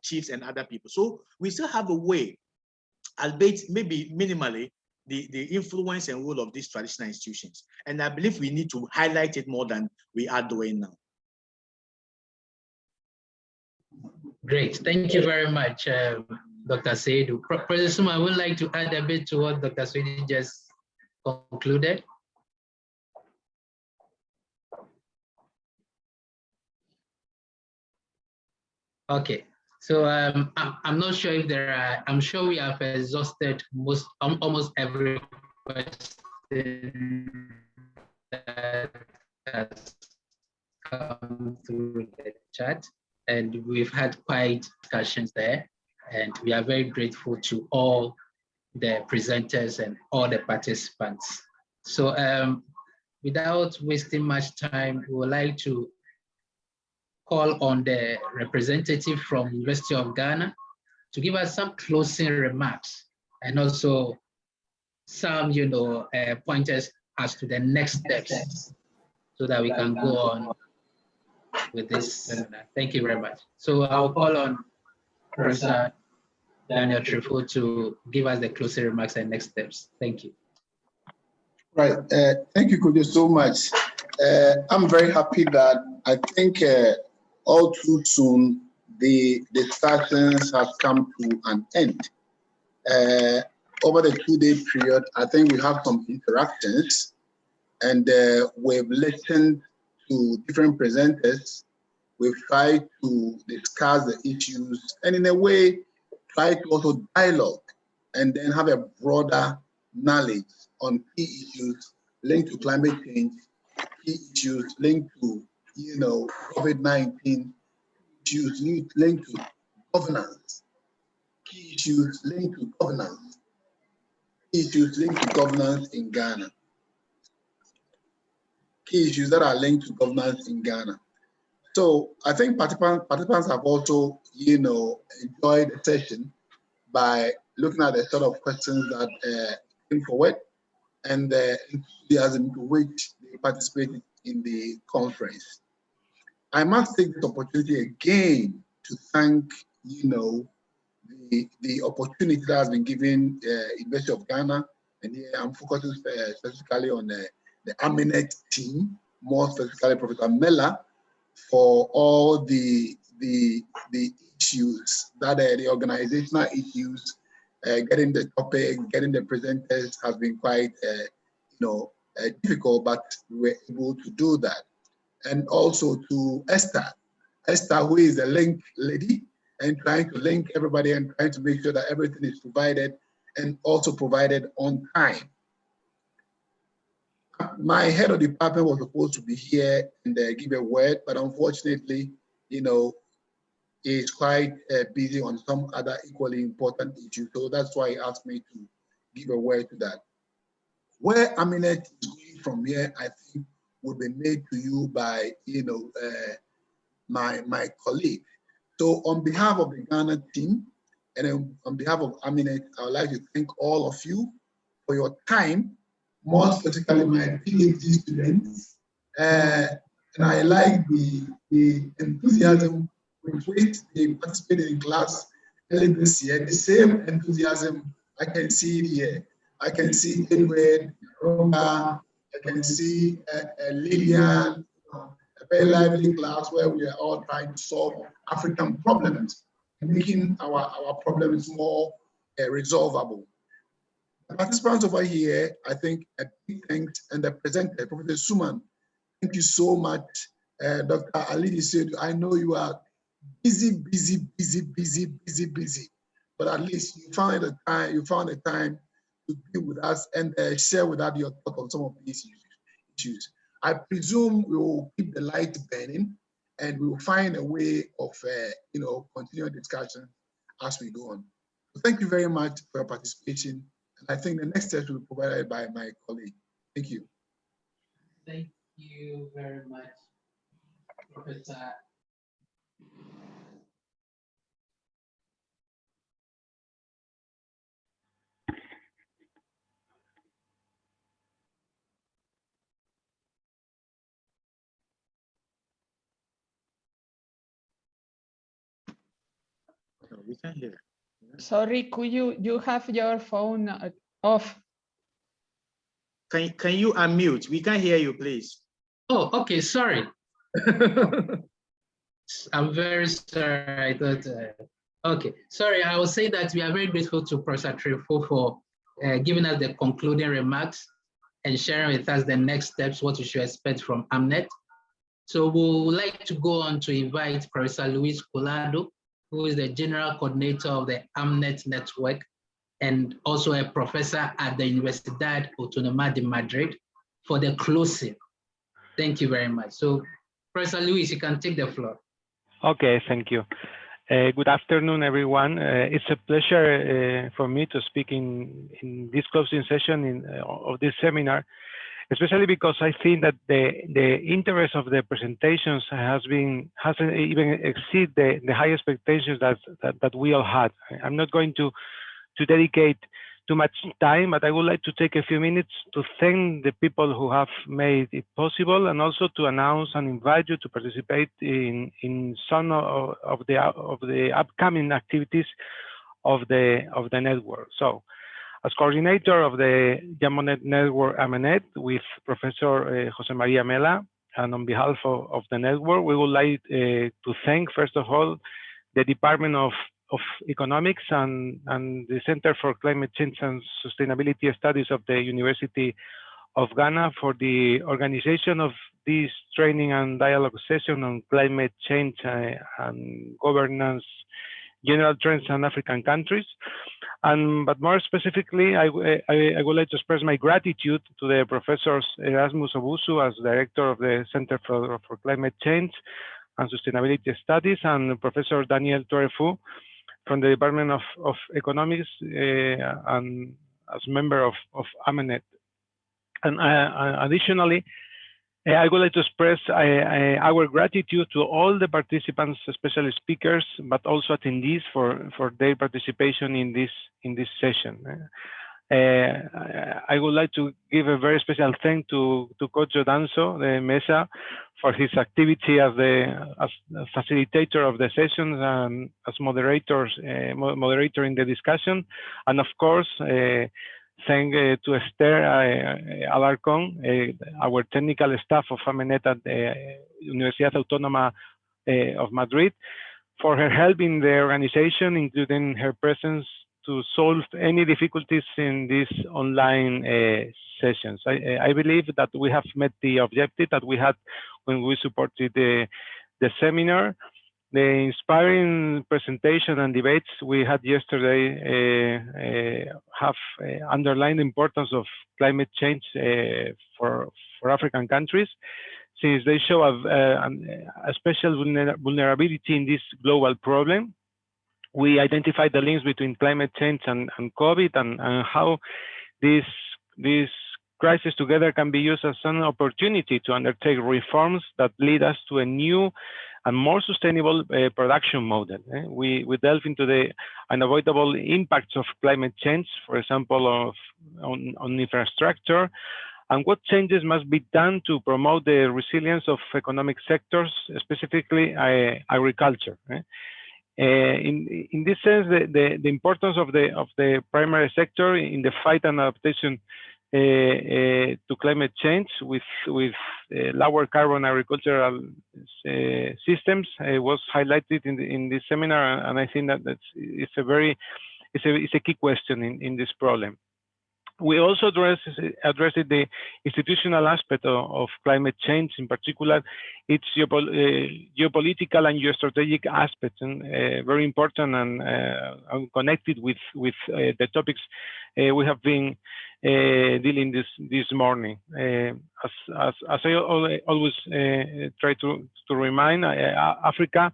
chiefs and other people. So we still have a way, albeit maybe minimally, the influence and role of these traditional institutions. And I believe we need to highlight it more than we are doing now. Great, thank you very much, Dr. Seidu. Professor Suman, I would like to add a bit to what Dr. Seidu just concluded. Okay, so I'm not sure if there are, I'm sure we have exhausted almost every question that has come through the chat, and we've had quite discussions there, and we are very grateful to all the presenters and all the participants. So without wasting much time, we would like to call on the representative from University of Ghana to give us some closing remarks and also some, pointers as to the next steps so that we can go on with this seminar. Thank you very much. So I'll call on Professor Daniel Trifo to give us the closing remarks and next steps. Thank you. Right. Thank you, Kojo, so much. I'm very happy that I think all too soon the discussions have come to an end. Over the 2-day period, I think we have some interactions, and we've listened to different presenters. We've tried to discuss the issues and in a way try to also dialogue and then have a broader knowledge on key issues linked to climate change, key issues linked to COVID-19, issues linked to governance, key issues linked to governance, issues linked to governance in Ghana, key issues that are linked to governance in Ghana. So I think participants have also, enjoyed the session by looking at the sort of questions that came forward and the enthusiasm to which they participated in the conference. I must take this opportunity again to thank, the opportunity that has been given University of Ghana, and here I'm focusing specifically on the AMENET team, more specifically Professor Mella, for all the issues that the organizational issues, getting the topic, getting the presenters has been quite difficult, but we were able to do that. And also to Esther, who is the link lady, and trying to link everybody and trying to make sure that everything is provided and also provided on time. My head of department was supposed to be here and give a word, but unfortunately, he's quite busy on some other equally important issues. So that's why he asked me to give a word to that. Where AMENET is going from here, I think, will be made to you by, my colleague. So on behalf of the Ghana team and on behalf of AMENET, I would like to thank all of you for your time, more specifically my PhD students. And I like the enthusiasm with which they participated in class early this year. The same enthusiasm, I can see it here. I can see Edward, Roma, I can see Lillian, a very lively class where we are all trying to solve African problems and making our problems more resolvable. The participants over here, I think, a big thanks, and the presenter, Professor Suman, thank you so much. Dr. ALIDU said, I know you are busy, but at least you found the time to be with us and share with us your thoughts on some of these issues. I presume we will keep the light burning and we will find a way of continuing discussion as we go on. So thank you very much for your participation. And I think the next steps will be provided by my colleague. Thank you. Thank you very much, Professor. We can hear. Sorry, could you have your phone off? Can you unmute? We can hear you, please. Oh, okay, sorry. I'm very sorry. I thought, okay, sorry. I will say that we are very grateful to Professor Trifo for giving us the concluding remarks and sharing with us the next steps, what we should expect from AMENET. So we would like to go on to invite Professor Luis COLLADO, who is the General Coordinator of the AMENET Network and also a professor at the Universidad Autónoma de Madrid, for the closing. Thank you very much. So Professor Luis, you can take the floor. Okay, thank you. Good afternoon, everyone. It's a pleasure for me to speak in this closing session of this seminar, especially because I think that the interest of the presentations hasn't even exceed the high expectations that we all had. I'm not going to dedicate too much time, but I would like to take a few minutes to thank the people who have made it possible, and also to announce and invite you to participate in some of the upcoming activities of the network. So, as coordinator of the Yamonet Network AMENET with Professor Jose Maria Mela, and on behalf of the network, we would like to thank, first of all, the Department of Economics and the Center for Climate Change and Sustainability Studies of the University of Ghana for the organization of this training and dialogue session on climate change and governance, general trends in African countries. But more specifically, I would like to express my gratitude to the professors Erasmus Obusu as director of the Center for Climate Change and Sustainability Studies, and Professor Daniel Tuerefu from the Department of Economics and as member of AMENET. And additionally, I would like to express our gratitude to all the participants, especially speakers, but also attendees for their participation in this session. I would like to give a very special thank to Coach Jodanso, the Mesa, for his activity as facilitator of the sessions and as moderator in the discussion, and of course, thank to Esther Alarcón, our technical staff of AMENET at the Universidad Autónoma of Madrid, for her help in the organization, including her presence to solve any difficulties in these online sessions. I believe that we have met the objective that we had when we supported the seminar. The inspiring presentation and debates we had yesterday have underlined the importance of climate change for African countries, since they show a special vulnerability in this global problem. We identified the links between climate change and COVID, and how this crisis together can be used as an opportunity to undertake reforms that lead us to a new and more sustainable production model. We delve into the unavoidable impacts of climate change, for example, on infrastructure, and what changes must be done to promote the resilience of economic sectors, specifically agriculture. In this sense, the importance of the primary sector in the fight and adaptation to climate change with lower carbon agricultural systems was highlighted in this seminar, and I think that it's a key question in this problem. We also addressed the institutional aspect of climate change, in particular its geopolitical and geostrategic aspects, and very important and connected with the topics we have been dealing this morning. As I always try to remind, Africa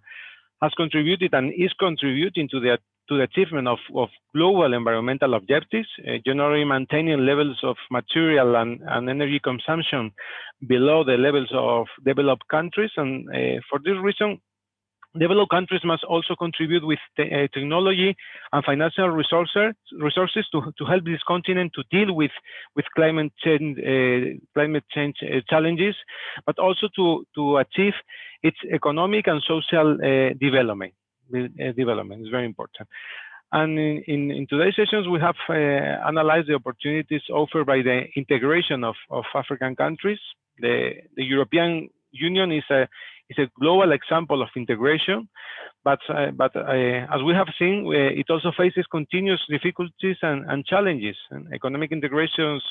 has contributed and is contributing to the achievement of global environmental objectives, generally maintaining levels of material and energy consumption below the levels of developed countries. And for this reason, developed countries must also contribute with technology and financial resources to help this continent to deal with climate change challenges, but also to achieve its economic and social development. Development is very important. And in today's sessions, we have analyzed the opportunities offered by the integration of African countries. The European Union is a global example of integration, but as we have seen, it also faces continuous difficulties and challenges. And economic integrations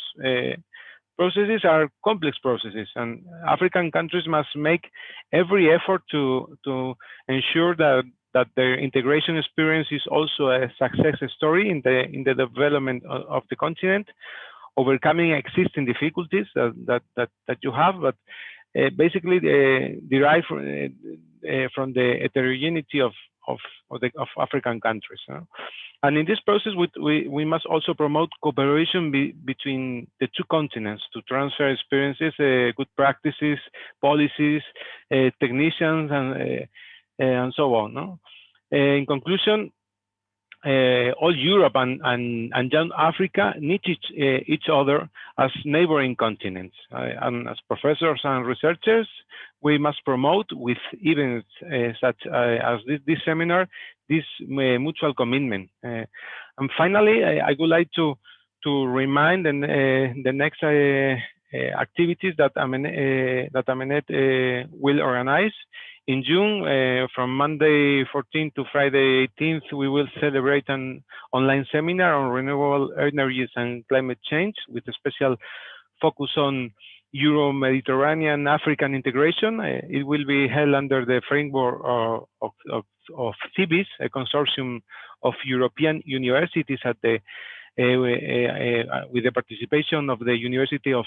processes are complex processes, and African countries must make every effort to ensure that their integration experience is also a success story in the development of the continent, overcoming existing difficulties that you have, but basically derive from the heterogeneity of African countries. And in this process, we must also promote cooperation between the two continents to transfer experiences, good practices, policies, technicians, and so on. No? In conclusion, all Europe and Young Africa need each other as neighboring continents. And as professors and researchers, we must promote with events such as this seminar, this mutual commitment. And finally, I would like to remind the next activities that AMENET will organize. In June, from Monday 14th to Friday 18th, we will celebrate an online seminar on renewable energies and climate change with a special focus on Euro-Mediterranean African integration. It will be held under the framework of CIBIS, a consortium of European universities at the with the participation of the University of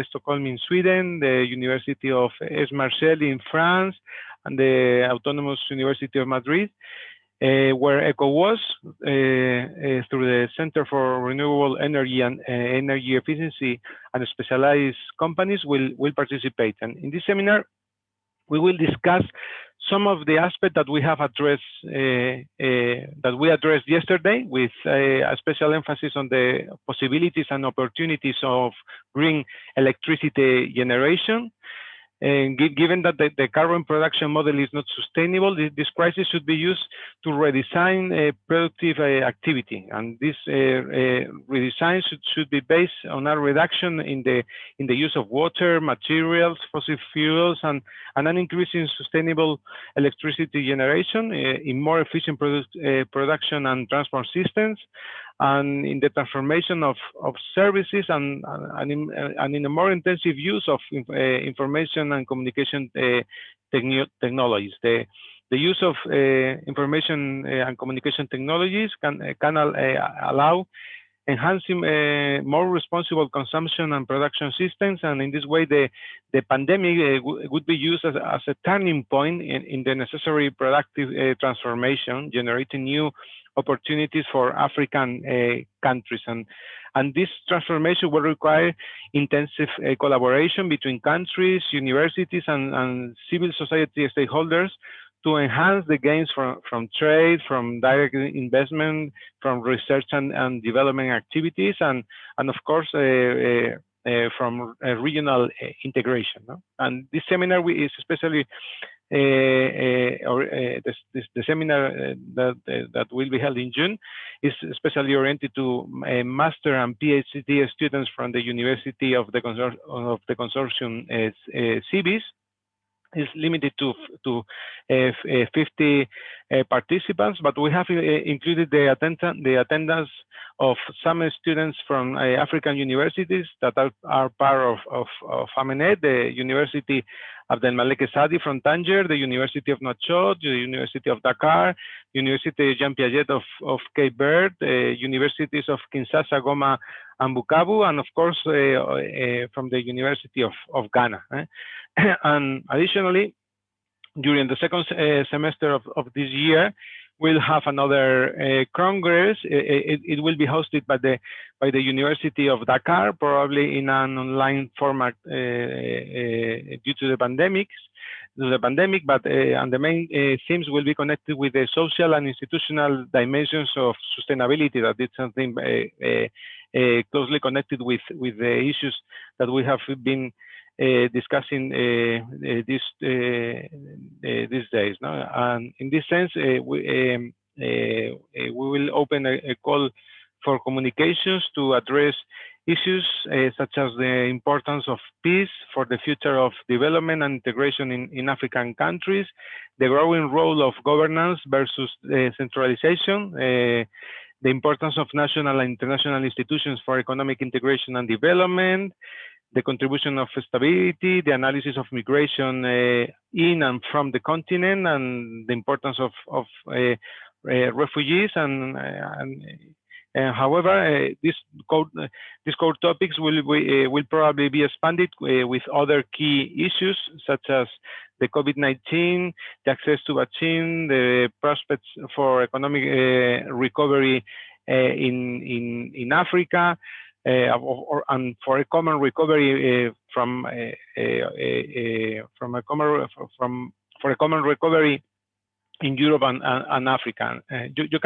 Stockholm in Sweden, the University of Aix-Marseille in France, and the Autonomous University of Madrid, where ECOWAS, through the Center for Renewable Energy and Energy Efficiency and specialized companies, will participate. And in this seminar, we will discuss some of the aspects that we have addressed, that we addressed yesterday, with a special emphasis on the possibilities and opportunities of green electricity generation. And given that the current production model is not sustainable, this crisis should be used to redesign productive activity. And this redesign should be based on a reduction in the use of water, materials, fossil fuels, and an increase in sustainable electricity generation, in more efficient production and transport systems, and in the transformation of services, and in a more intensive use of information and communication technologies. The use of information and communication technologies can allow enhancing more responsible consumption and production systems, and in this way the pandemic would be used as a turning point in the necessary productive transformation, generating new opportunities for African countries. And this transformation will require intensive collaboration between countries, universities, and civil society stakeholders to enhance the gains from trade, from direct investment, from research and development activities, and of course, from regional integration. No? And this seminar is especially, the seminar that will be held in June is especially oriented to master and PhD students from the University of the consortium CIBIS. Is limited to 50 participants, but we have included the attendance of some students from African universities that are part of AMENET, the University Abdelmalek Sadi from Tanger, the University of Nouakchott, the University of Dakar, University Jean Piaget of Cape Verde, universities of Kinshasa, Goma, and Bukavu, and of course from the University of Ghana. And additionally, during the second semester of this year, we'll have another congress. It will be hosted by the University of Dakar, probably in an online format due to the pandemic. But and the main themes will be connected with the social and institutional dimensions of sustainability. That is something closely connected with the issues that we have been discussing these days. No? And in this sense, we will open a call for communications to address issues such as the importance of peace for the future of development and integration in African countries, the growing role of governance versus centralization, the importance of national and international institutions for economic integration and development, the contribution of stability, the analysis of migration in and from the continent, and the importance of refugees, and However, these core topics will probably be expanded with other key issues such as the COVID-19, the access to vaccine, the prospects for economic recovery in Africa, and for a common recovery for a common recovery in Europe and Africa. You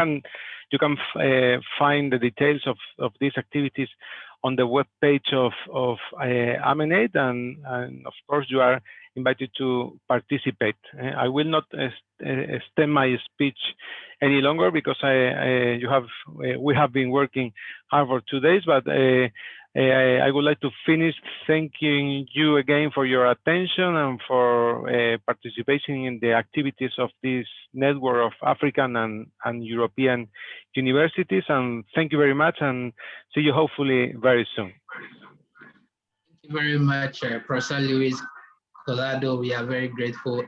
can find the details of these activities on the webpage of AMENET, and of course you are invited to participate. I will not extend my speech any longer because we have been working hard for 2 days, but I would like to finish thanking you again for your attention and for participating in the activities of this network of African and European universities. And thank you very much, and see you hopefully very soon. Thank you very much, Professor Luis COLLADO. We are very grateful.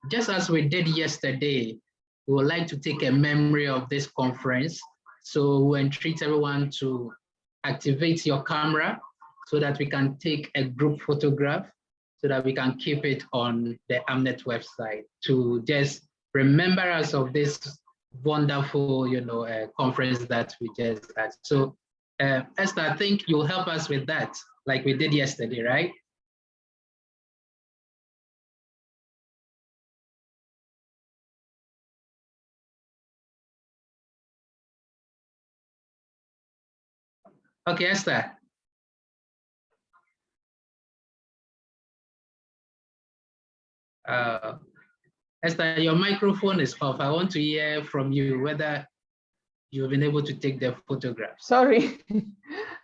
Just as we did yesterday, we would like to take a memory of this conference. So we entreat everyone to activate your camera so that we can take a group photograph so that we can keep it on the AMENET website to just remember us of this wonderful, conference that we just had. So Esther, I think you'll help us with that like we did yesterday, right? Okay, Esther. Esther, your microphone is off. I want to hear from you whether you've been able to take the photograph. Sorry.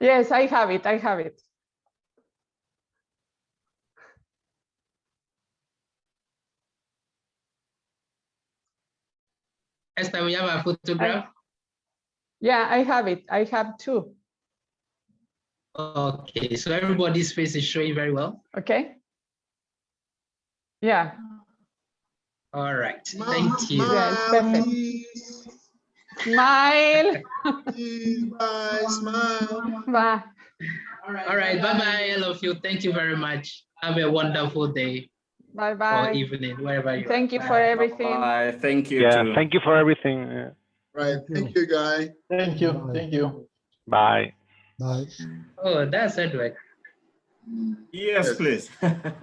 Yes, I have it. I have it. Esther, we have a photograph? Yeah, I have it. I have two. Okay, so everybody's face is showing very well. Okay. Yeah. All right, thank you. Yeah, it's perfect. Smile. Bye, smile. Bye. All right, bye-bye, all of you. Thank you very much. Have a wonderful day. Bye-bye. Or evening, wherever you are. Thank you for everything. Bye. Thank you. Yeah, too. thank you for everything. Right. Thank you, Guy. Thank you. Thank you. Bye. Bye. Oh, that's Edward. Yes, please.